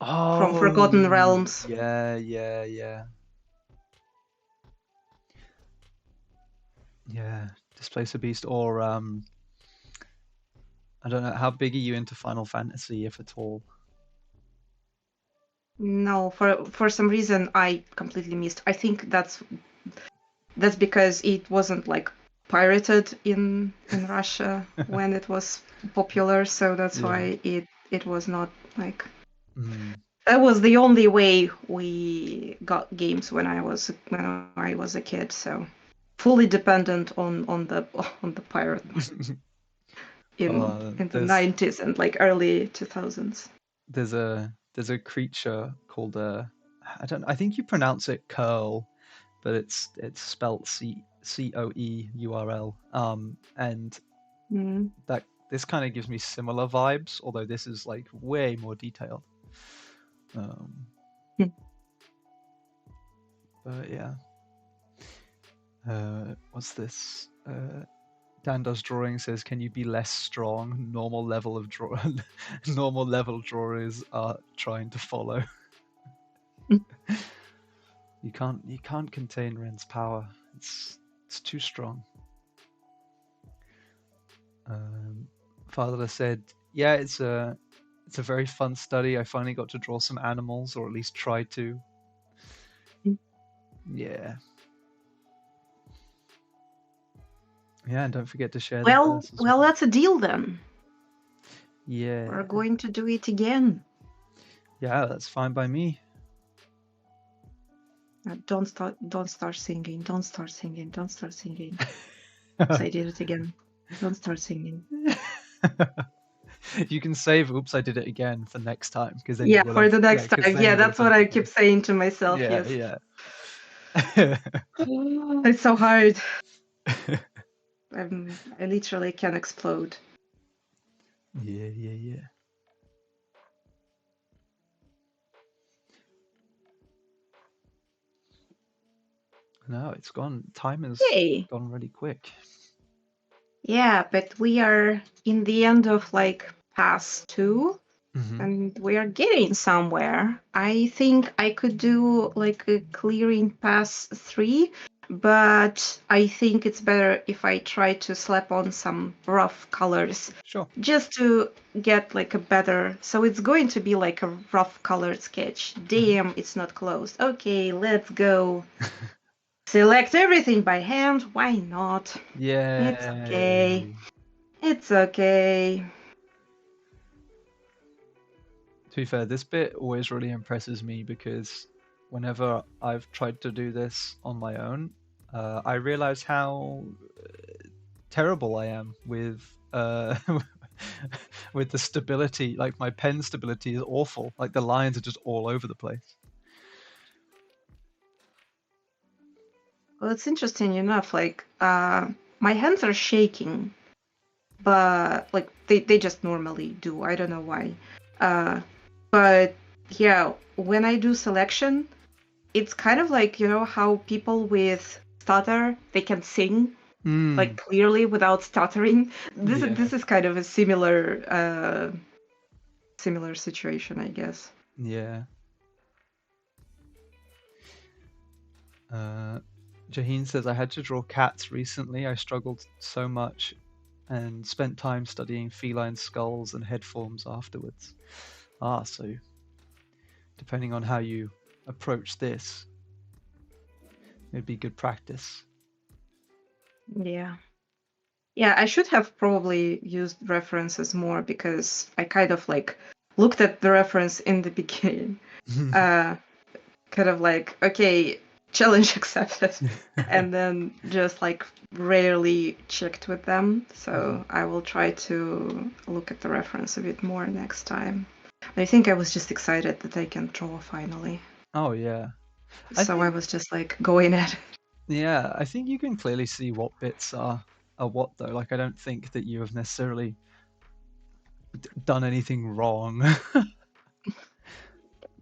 Forgotten Oh, Realms. yeah, yeah, yeah. Yeah, Displacer Beast or I don't know, how big are you into Final Fantasy, if at all? No, for some reason I completely missed. I think that's because it wasn't like pirated in Russia when it was popular, so that's Yeah. why it was not like Mm. that was the only way we got games when I was a kid, so fully dependent on the on the pirate in the There's 90s and like early 2000s. there's a creature called I think you pronounce it curl, but it's spelt Coeurl. And Mm. that this kind of gives me similar vibes, although this is like way more detailed. Hmm. But yeah. What's this? Dan does drawing says, "Can you be less strong? Normal level of draw, normal level drawers are trying to follow. You can't contain Ren's power. It's too strong." Father said, "Yeah, it's a very fun study. I finally got to draw some animals, or at least try to. Yeah, yeah, and don't forget to share the verse as well. Well, that's a deal then. Yeah, We're going to do it again. yeah, that's fine by me." Don't start singing. Don't start singing. Don't start singing. Oops, I did it again. Don't start singing. You can save "Oops, I did it again" for next time, because then Yeah, you will for have, the yeah, next because time. then Yeah, you would that's have what done I it keep again. saying to myself. Yeah, Yes. yeah. It's so hard. I literally can explode. Yeah, yeah, yeah. No, it's gone. Time has Yay. gone really quick. Yeah, but we are in the end of like pass 2 Hmm. and we are getting somewhere. I think I could do like a clearing pass 3, but I think it's better if I try to slap on some rough colors Sure. just to get like a better. So it's going to be like a rough colored sketch. Damn, it's not closed. Okay, let's go. Select everything by hand. Why not? It's okay. Yay. It's okay. To be fair, this bit always really impresses me because whenever I've tried to do this on my own, I realize how terrible I am with with the stability. Like my pen stability is awful. Like the lines are just all over the place. Well, it's interesting enough. Like, my hands are shaking, but like they just normally do. I don't know why. But yeah, when I do selection, it's kind of like, you know, how people with stutter, they can sing like clearly without stuttering. Yeah. This is kind of a similar situation, I guess. Yeah. Jaheen says, "I had to draw cats recently. I struggled so much and spent time studying feline skulls and head forms afterwards." So depending on how you approach this, it'd be good practice. Yeah. Yeah, I should have probably used references more because I kind of like looked at the reference in the beginning, kind of like, okay, challenge accepted, and then just like rarely checked with them. So I will try to look at the reference a bit more next time. I think I was just excited that I can draw finally. Oh yeah. I was just like going at it. Yeah, I think you can clearly see what bits are what though. Like I don't think that you have necessarily done anything wrong.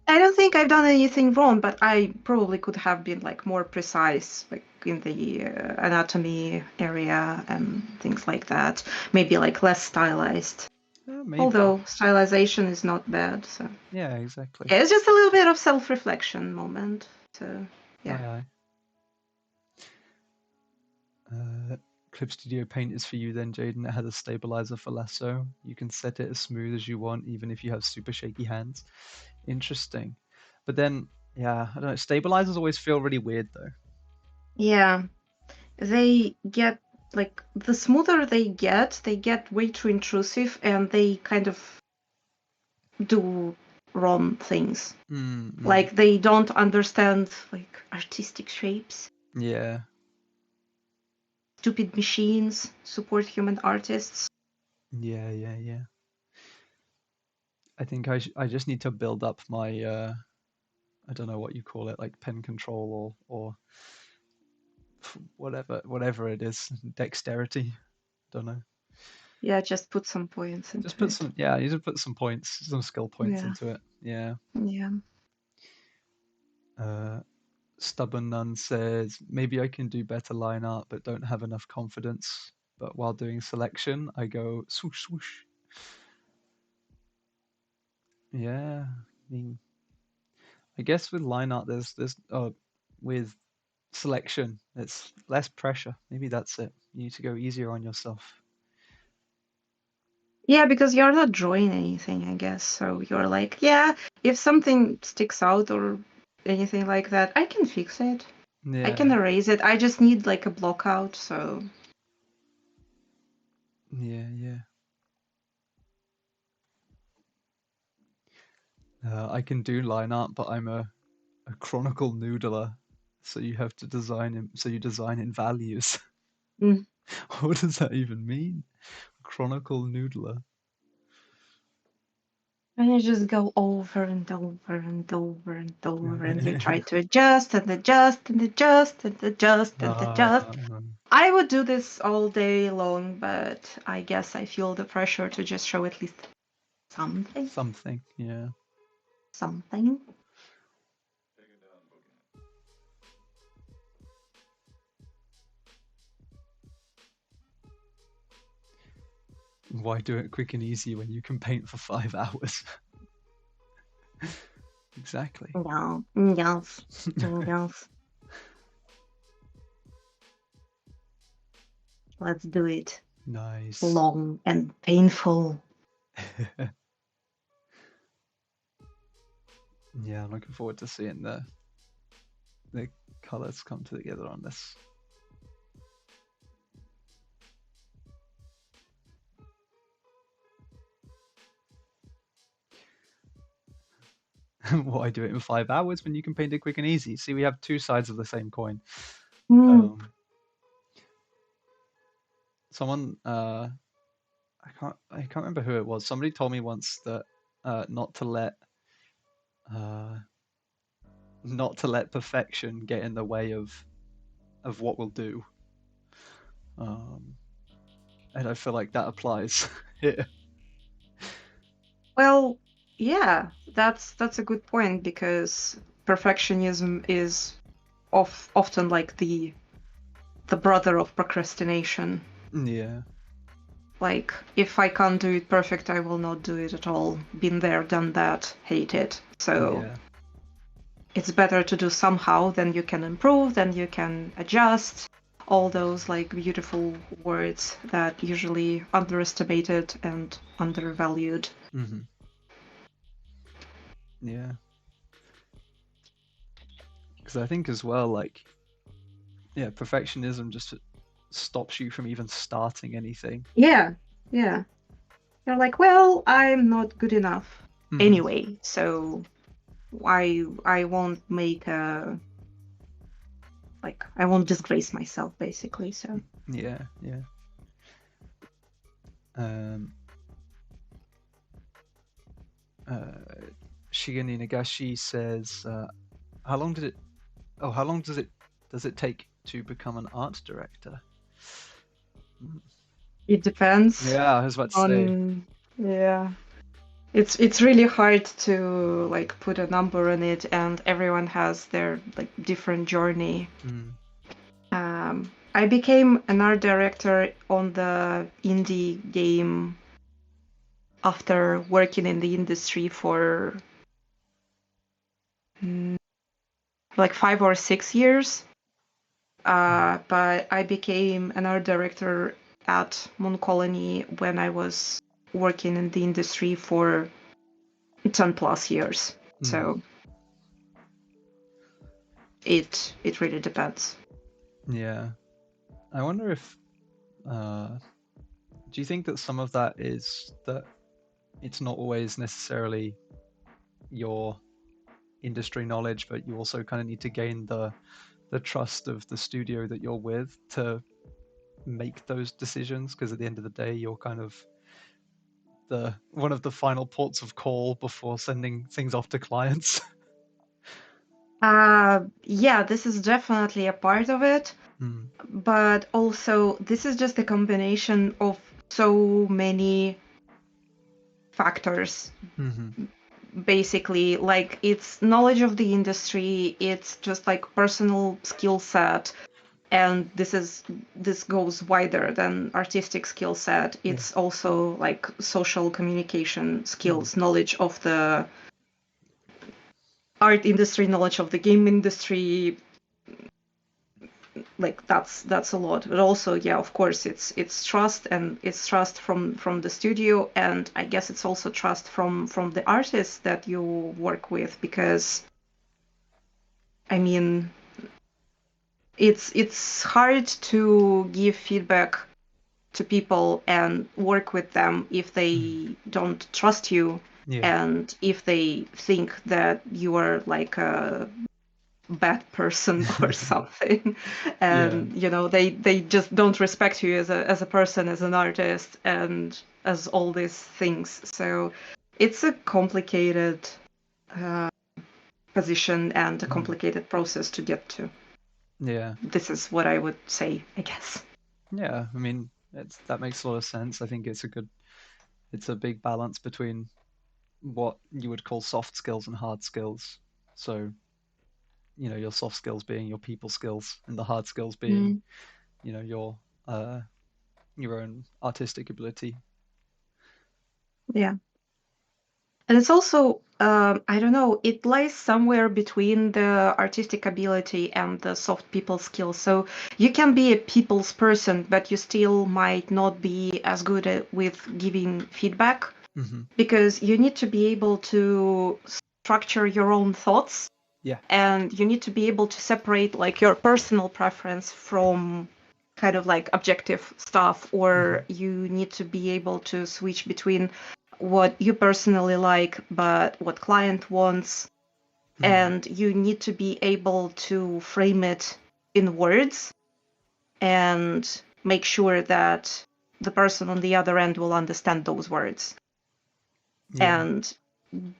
I don't think I've done anything wrong, but I probably could have been like more precise, like in the anatomy area and things like that. Maybe like less stylized. Maybe. Although stylization is not bad, so Yeah, exactly. yeah, it's just a little bit of self-reflection moment. So yeah. Clip Studio Paint is for you then, Jaden. It has a stabilizer for lasso. You can set it as smooth as you want, even if you have super shaky hands. Interesting. But then, yeah, I don't know. Stabilizers always feel really weird though. Yeah, they get like the smoother they get way too intrusive, and they kind of do wrong things. Like they don't understand like artistic shapes. Yeah. Stupid machines support human artists. Yeah. I think I just need to build up my I don't know what you call it, like pen control or whatever it is, dexterity. Don't know. Yeah, just put some points into Just put it. some you just put some points, some skill points into it. Yeah. Yeah. Stubborn Nun says, maybe I can do better line art, but don't have enough confidence. But while doing selection, I go swoosh swoosh. Yeah, I mean, I guess with line art, there's with selection, it's less pressure. Maybe that's it. You need to go easier on yourself. Yeah, because you're not drawing anything, I guess. So you're like, yeah, if something sticks out or anything like that, I can fix it. Yeah. I can erase it. I just need like a block out, so Yeah. I can do line art, but I'm a chronicle noodler, so you have to design in, so you design in values. What does that even mean? Chronicle noodler. and you just go over and over and over and over, and you try to adjust and adjust and adjust and adjust and adjust. I would do this all day long, but I guess I feel the pressure to just show at least something. Something, yeah. Something. Why do it quick and easy when you can paint for 5 hours? Exactly. No. Yes. Yes. Let's do it. Nice. Long and painful. Yeah, I'm looking forward to seeing the colors come together on this. Why do it in 5 hours when you can paint it quick and easy? See, we have two sides of the same coin. Someone I can't remember who it was. Somebody told me once that not to let perfection get in the way of what we'll do. And I feel like that applies here. Well, yeah, that's a good point, because perfectionism is often like the brother of procrastination. Yeah. Like, if I can't do it perfect, I will not do it at all. Been there, done that, hate it. So yeah. It's better to do somehow, then you can improve, then you can adjust. All those like beautiful words that usually underestimated and undervalued. Mm-hmm. Yeah. Because I think as well, like, yeah, perfectionism just stops you from even starting anything. Yeah. You're like, well, I'm not good enough. Mhm. anyway. So I won't make a like I won't disgrace myself basically. So Yeah, yeah. Um, uh, Shigani Nagashi says, "How long did it? Oh, how long does it take to become an art director?" Mm. it depends Yeah, I was about to say. on yeah. It's really hard to like put a number on it, and everyone has their like different journey. Mm. I became an art director on the indie game after working in the industry for mm, like 5 or 6 years. But I became an art director at Mooncolony when I was working in the industry for 10 plus years. Mm. So it really depends. Yeah, I wonder if. Do you think that some of that is that it's not always necessarily your industry knowledge, but you also kind of need to gain the trust of the studio that you're with to make those decisions? Because at the end of the day, you're kind of the one of the final ports of call before sending things off to clients. Yeah, this is definitely a part of it, Mm. but also this is just a combination of so many factors. Hmm. Basically, like it's knowledge of the industry, it's just like personal skill set, and this goes wider than artistic skill set. Yeah. It's also like social communication Mm. skills, knowledge of the art industry, knowledge of the game industry, like that's a lot. But also, yeah, of course, it's trust, and it's trust from the studio, and I guess it's also trust from the artists that you work with, because I mean it's hard to give feedback to people and work with them if Mm. they don't trust you, Yeah. and if they think that you are like a bad person or something, Yeah. and they just don't respect you as a person, as an artist, and as all these things. So it's a complicated uh, position and a Mm. complicated process to get to. Yeah. This is what I would say, I guess. Yeah. I mean, that makes a lot of sense. I think it's a big balance between what you would call soft skills and hard skills. So, your soft skills being your people skills, and the hard skills being, Mm, you know, your uh, your own artistic ability. yeah. And it's also, I don't know, it lies somewhere between the artistic ability and the soft people skills. So you can be a people's person, but you still might not be as good with giving feedback, Hmm. because you need to be able to structure your own thoughts, Yeah. and you need to be able to separate like your personal preference from kind of like objective stuff, Hmm. or you need to be able to switch between what you personally like but what client wants, Mm. and you need to be able to frame it in words and make sure that the person on the other end will understand those words. Yeah. And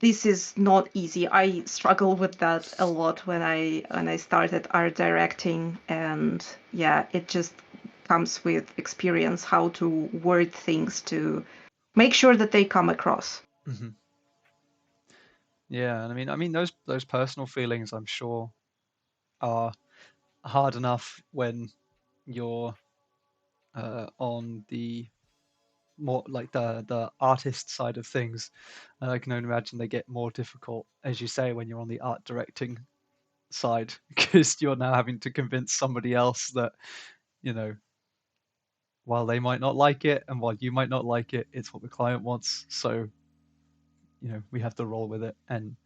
this is not easy. I struggle with that a lot when I started art directing, and yeah, it just comes with experience how to word things to make sure that they come across. Hmm. Yeah. And I mean those personal feelings, I'm sure, are hard enough when you're on the more like the artist side of things, and I can only imagine they get more difficult, as you say, when you're on the art directing side, because you're now having to convince somebody else that, you know, while they might not like it and while you might not like it, it's what the client wants. So, we have to roll with it. And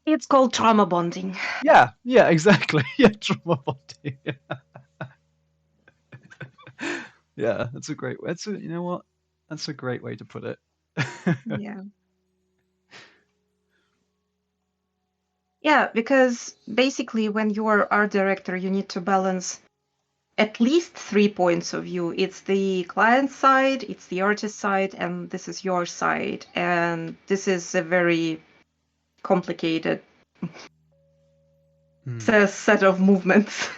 It's called trauma bonding. yeah, yeah, exactly. Yeah, trauma bonding. Yeah, that's a great. You know what? That's a great way to put it. Yeah. Yeah, because basically when you're art director, you need to balance at least 3 points of view. It's the client side, it's the artist side, and this is your side. And this is a very complicated set of movements.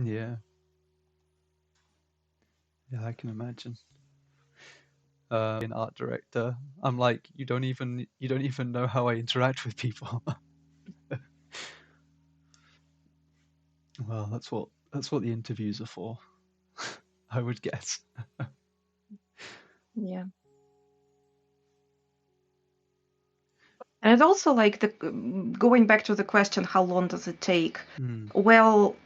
Yeah. Yeah, I can imagine. An art director, I'm like, you don't even know how I interact with people. Well, that's what the interviews are for, I would guess. Yeah. And also, like, going back to the question, how long does it take? Well,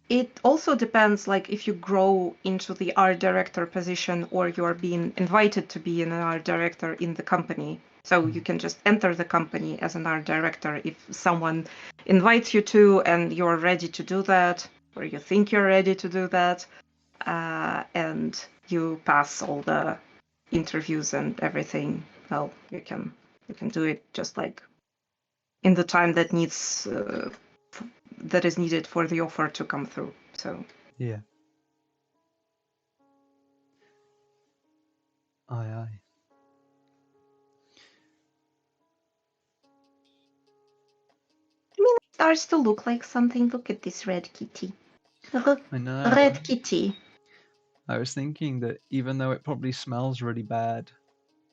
it also depends, like, if you grow into the art director position or you're being invited to be an art director in the company. So you can just enter the company as an art director if someone invites you to and you're ready to do that, or you think you're ready to do that, and you pass all the interviews and everything. Well, you can do it just like in the time that is needed for the offer to come through. So Yeah. Aye. I mean, it starts to look like something. Look at this red kitty. I know. Red kitty. I was thinking that even though it probably smells really bad,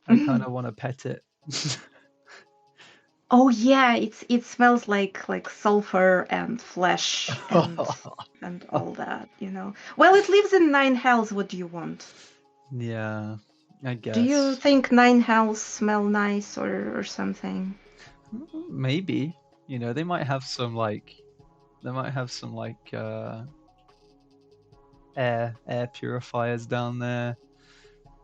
I kind of want to pet it. Oh yeah, it smells like sulfur and flesh and all that, you know. Well, it lives in 9 hells. What do you want? Yeah, I guess. Do you think 9 hells smell nice or something? Maybe. You know, they might have some like air purifiers down there.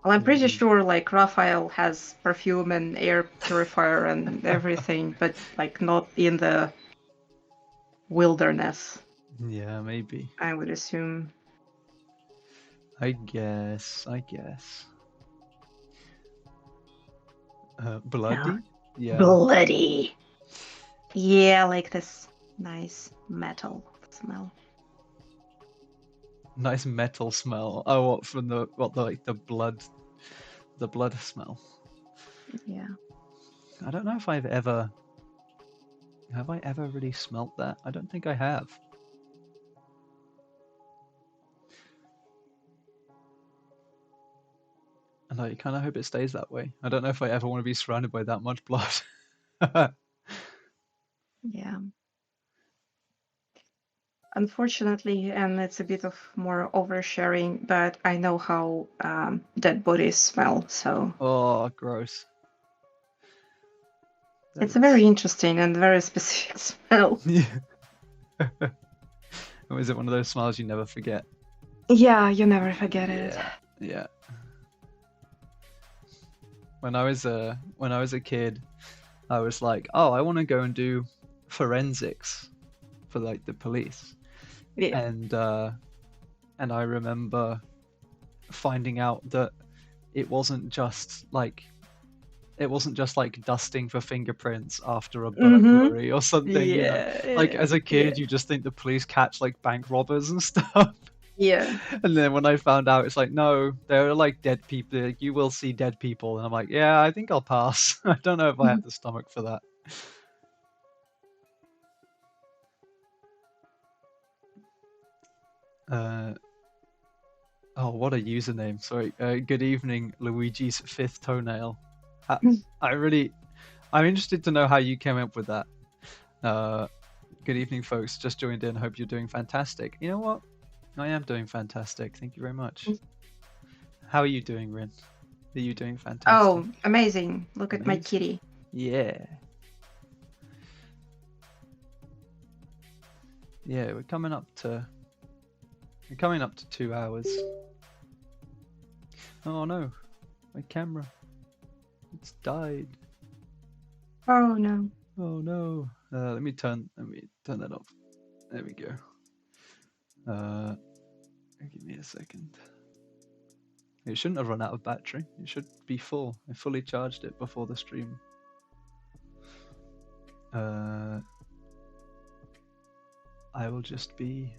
Well, I'm pretty sure like Raphael has perfume and air purifier and everything, but like not in the wilderness. Yeah, maybe. I would assume. I guess. Bloody? Yeah. Bloody. Yeah, like this nice metal smell. Nice metal smell. Oh, what from the blood smell. Yeah. I don't know if have I ever really smelt that? I don't think I have. And I kind of hope it stays that way. I don't know if I ever want to be surrounded by that much blood. Yeah. Unfortunately, and it's a bit of more oversharing, but I know how dead bodies smell, so. Oh, gross. It's a very interesting and very specific smell. Yeah. Or is it one of those smells you never forget? Yeah, you never forget it. Yeah. When I was a kid, I was like, oh, I want to go and do forensics for like the police. Yeah. And I remember finding out that it wasn't just like dusting for fingerprints after a burglary or something. Yeah, you know? Like as a kid, you just think the police catch like bank robbers and stuff. Yeah. And then when I found out, it's like, no, there are like dead people. Like, you will see dead people. And I'm like, yeah, I think I'll pass. I don't know if I have the stomach for that. Oh, what a username. Sorry. Good evening, Luigi's fifth toenail. I'm interested to know how you came up with that. Good evening, folks. Just joined in. Hope you're doing fantastic. You know what? I am doing fantastic. Thank you very much. How are you doing, Rin? Are you doing fantastic? Oh, amazing. Look at my kitty. Yeah. Yeah, we're coming up to 2 hours. Oh no, my camera. It's died. Oh no. Oh no. Let me turn that off. There we go. Give me a second. It shouldn't have run out of battery. It should be full. I fully charged it before the stream. Uh, I will just be.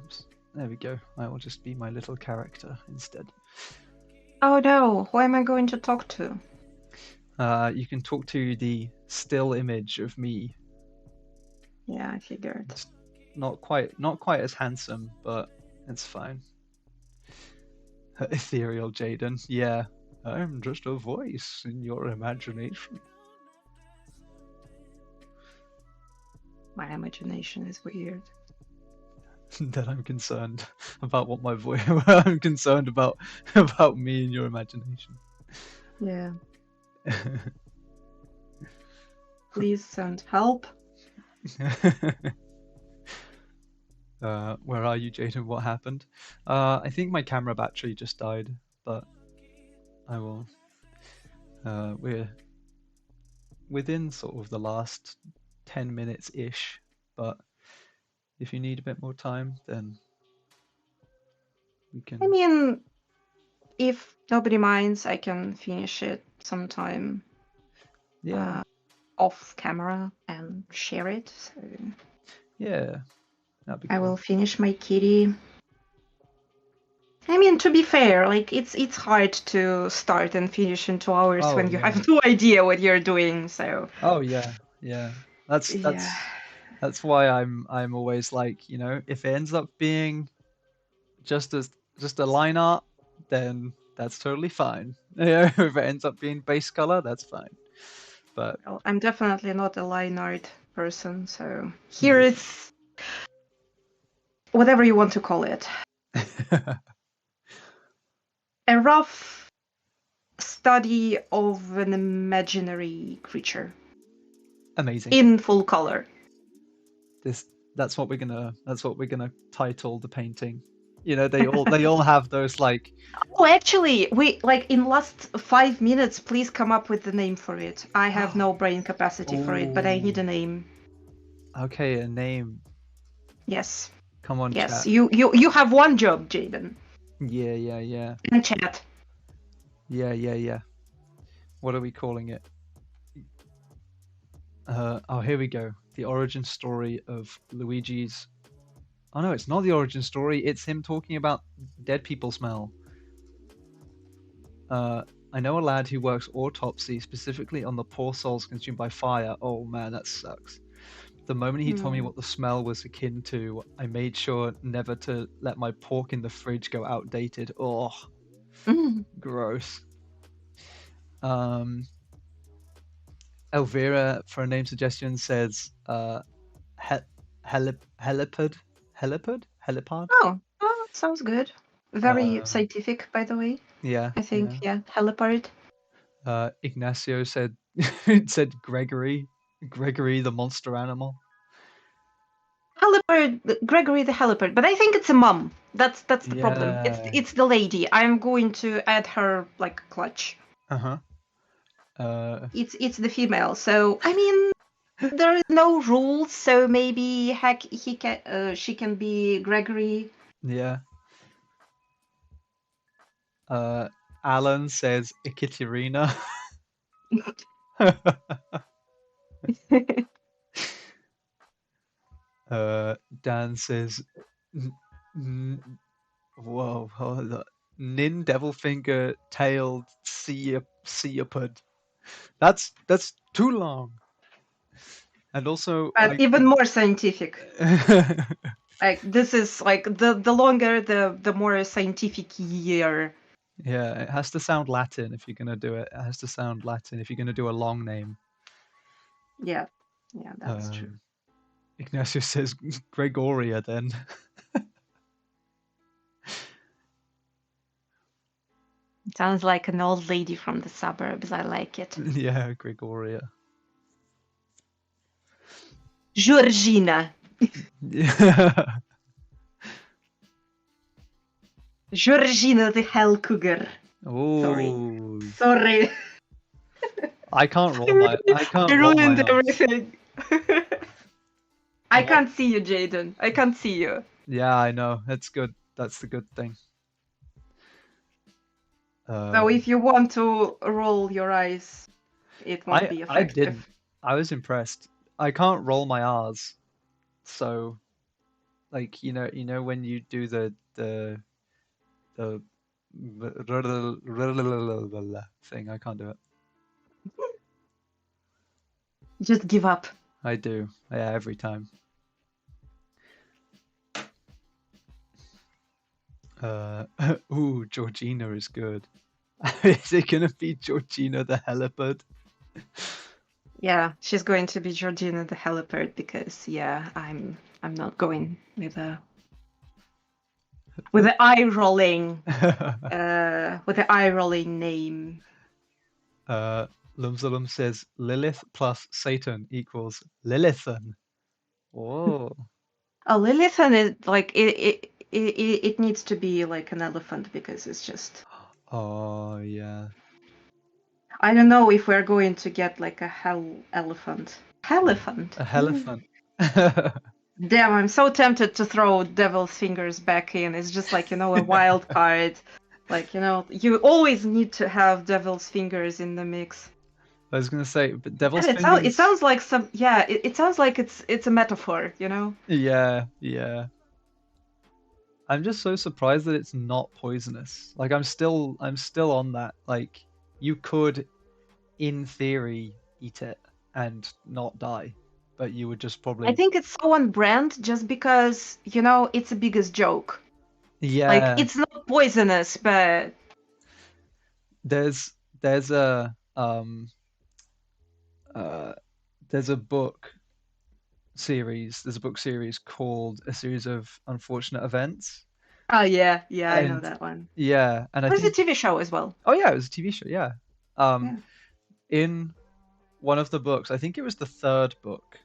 Oops, there we go. I will just be my little character instead. Oh no, who am I going to talk to? You can talk to the still image of me. Yeah, I figured. It's not quite as handsome, but it's fine. Ethereal Jaden. Yeah, I'm just a voice in your imagination. My imagination is weird. That I'm concerned about what my voice. I'm concerned about me and your imagination. Yeah. Please send help. Where are you, Jaden? What happened? I think my camera battery just died, but I will. We're within sort of the last 10 minutes ish, but if you need a bit more time, then we can. I mean, if nobody minds, I can finish it sometime Yeah, off camera and share it. So yeah, that'd be I cool. will finish my kitty. I mean, to be fair, like it's hard to start and finish in 2 hours Oh when you yeah. have no idea what you're doing. So Oh yeah, yeah. That's yeah, that's that's why I'm always like, if it ends up being just a line art, then that's totally fine. If it ends up being base color, that's fine. But well, I'm definitely not a line art person. So here yeah. is whatever you want to call it. A rough study of an imaginary creature Amazing. in full color. That's what we're gonna title the painting. They all have those like. Oh, actually, we like in last 5 minutes. Please come up with the name for it. I have no brain capacity for it, but I need a name. Okay, a name. Yes, Come on, yes. chat. You have one job, Jaden. Yeah. And chat. Yeah. What are we calling it? Oh, here we go. The origin story of Luigi's. Oh no, it's not the origin story. It's him talking about dead people smell. I know a lad who works autopsy specifically on the poor souls consumed by fire. Oh man, that sucks. The moment he told me what the smell was akin to, I made sure never to let my pork in the fridge go outdated. Oh, gross. Elvira, for a name suggestion, says helipad. Helipad? Oh, sounds good. Very scientific, by the way. Yeah. I think, yeah, helipad. Ignacio said said Gregory the monster animal. Helipad, Gregory the helipad, but I think it's a mum. That's the problem. Yeah. It's the lady. I'm going to add her like clutch. Uh-huh. It's the female. So I mean, there is no rules. So maybe heck, she can be Gregory. Yeah. Alan says Ekaterina. Dan says whoa, hold on. Nin Devilfinger tailed Seapud. That's too long. And also But even more scientific. Like this is like the longer the more scientific year. Yeah, it has to sound Latin if you're gonna do it. It has to sound Latin if you're gonna do a long name. Yeah, that's true. Ignacio says Gregoria then. Sounds like an old lady from the suburbs. I like it. Yeah, Gregoria. Georgina. Yeah. Georgina the Hell Cougar. Oh. Sorry. I can't roll my. I can't I roll my ruined eyes. everything. I can't see you, Jaden. I can't see you. Yeah, I know. That's good. That's the good thing. So Uh, if you want to roll your eyes, it won't be I didn't. effective. I was impressed. I can't roll my R's, so like when you do the thing, I can't do it. Just give up. I do, yeah, every time. Uh, ooh, Georgina is good. Is it gonna be Georgina the Helipad? Yeah, she's going to be Georgina the Helipad because yeah, I'm not going with the eye rolling name. Lumsalum says Lilith plus Satan equals Lilithan. Oh, A Lilithan is like it needs to be like an elephant because it's just oh yeah. I don't know if we're going to get like a hell elephant. Elephant. A Helephant. Damn, I'm so tempted to throw Devil's Fingers back in. It's just like, a wild card. Like, you always need to have Devil's Fingers in the mix. I was gonna say, but Devil's And it Fingers. sounds like some yeah, it sounds like it's a metaphor. Yeah, yeah. I'm just so surprised that it's not poisonous. Like I'm still on that. Like you could, in theory, eat it and not die, but you would just I probably. think it's so on brand just because, it's the biggest joke. Like Yeah. it's not poisonous, but There's there's a um uh there's a book there's a book series called A Series of Unfortunate Events. oh yeah, I know And that one. yeah, and I There's a think, TV show as well. oh yeah, it was a TV show, yeah. Um Yeah. in one of the books, I think it was the third book,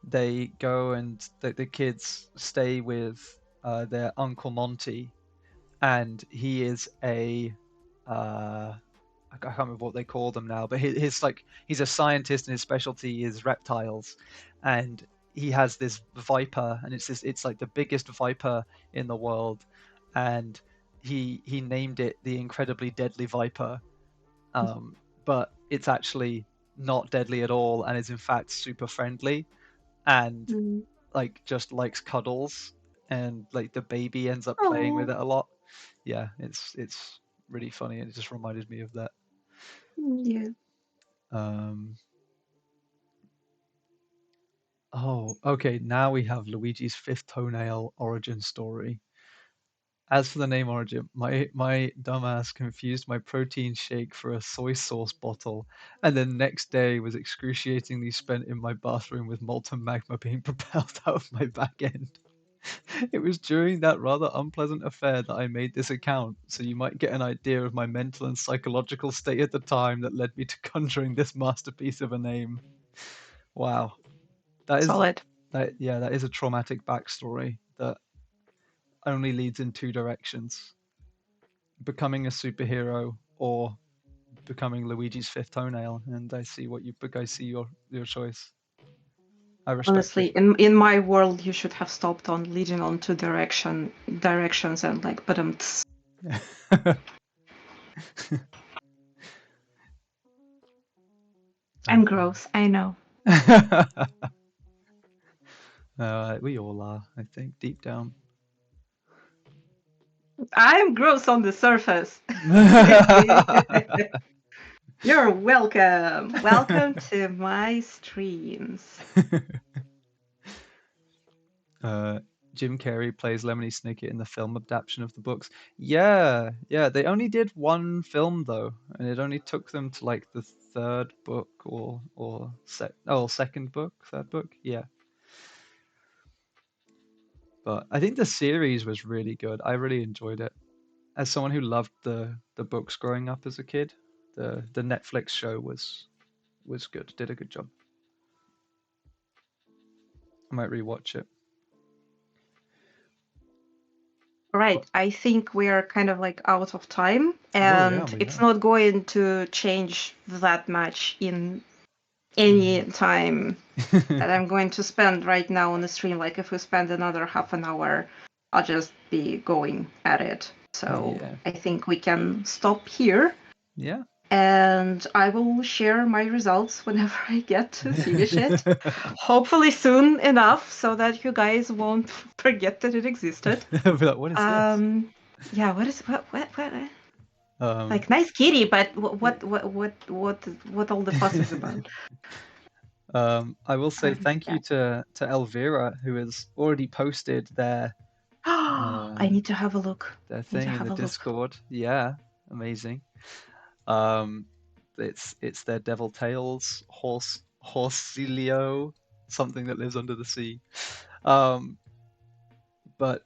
they go and the kids stay with their Uncle Monty, and he is I can't remember what they call them now, but his like he's a scientist and his specialty is reptiles, and he has this viper, and it's like the biggest viper in the world, and he named it the incredibly deadly viper, but it's actually not deadly at all, and is in fact super friendly, and Mm. like just likes cuddles, and like the baby ends up playing with Oh, it a lot. Yeah, it's really funny, and it just reminded me of that. yeah. Um, oh, okay. Now we have Luigi's fifth toenail origin story. As for the name origin, my dumbass confused my protein shake for a soy sauce bottle, and the next day was excruciatingly spent in my bathroom with molten magma being propelled out of my back end. It was during that rather unpleasant affair that I made this account, so you might get an idea of my mental and psychological state at the time that led me to conjuring this masterpiece of a name. Wow. That is Solid. that is a traumatic backstory that only leads in two directions: becoming a superhero or becoming Luigi's fifth toenail. And I see your choice. I respect Honestly, it. in my world, you should have stopped on leading on to directions and like, but I'm gross. I know. We all are, I think, deep down. I'm gross on the surface. You're welcome. Welcome to my streams. uh, Jim Carrey plays Lemony Snicket in the film adaptation of the books. Yeah, yeah. They only did one film though, and it only took them to like the third book second book, third book. Yeah, but I think the series was really good. I really enjoyed it. As someone who loved the books growing up as a kid, the Netflix show was good. Did a good job. I might rewatch it. Right. I think we are kind of like out of time, Oh yeah, and we it's are. not going to change that much in any time that I'm going to spend right now on the stream. Like if we spend another half an hour, I'll just be going at it. So Yeah. I think we can stop here. Yeah. And I will share my results whenever I get to finish it. Hopefully soon enough so that you guys won't forget that it existed. Like, what is this? Yeah, what? Um, Like nice kitty, but what all the fuss is about? I will say thank Yeah. you to Elvira, who has already posted I need to have a look. their Need to thing in have the a look. Discord. Yeah, amazing. Um, it's their Devil Tails Horsilio, something that lives under the sea. Um, but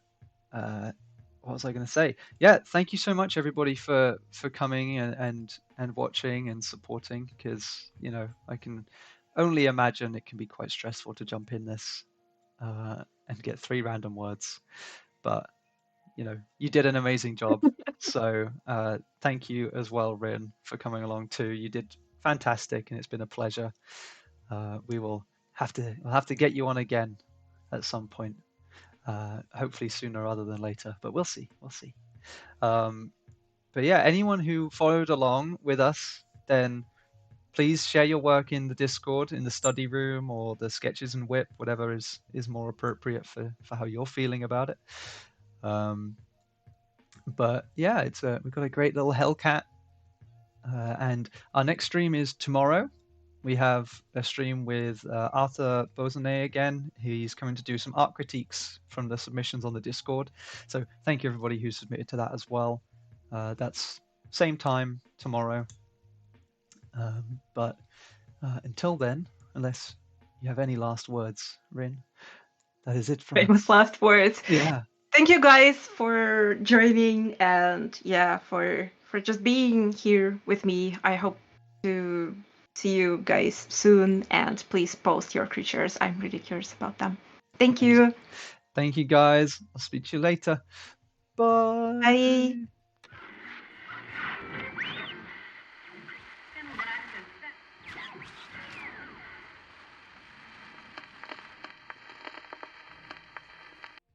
what was I going to say? Yeah, thank you so much everybody for coming and watching and supporting, because I can only imagine it can be quite stressful to jump in this and get 3 random words, but you did an amazing job. So thank you as well, Rin, for coming along too. You did fantastic, and it's been a pleasure. We'll have to get you on again at some point. Hopefully sooner rather than later, but we'll see. We'll see. But yeah, anyone who followed along with us, then please share your work in the Discord, in the study room, or the sketches and whip, whatever is more appropriate for how you're feeling about it. But yeah, we've got a great little Hellcat, and our next stream is tomorrow. We have a stream with Arthur Bosonet again. He's coming to do some art critiques from the submissions on the Discord. So thank you everybody who submitted to that as well. That's same time tomorrow. But until then, unless you have any last words, Rin, that is it from Famous us. last words. Yeah. Thank you guys for joining and for just being here with me. I hope to see you guys soon, and please post your creatures. I'm really curious about them. Thank you. Thank you guys. I'll speak to you later. Bye. Bye.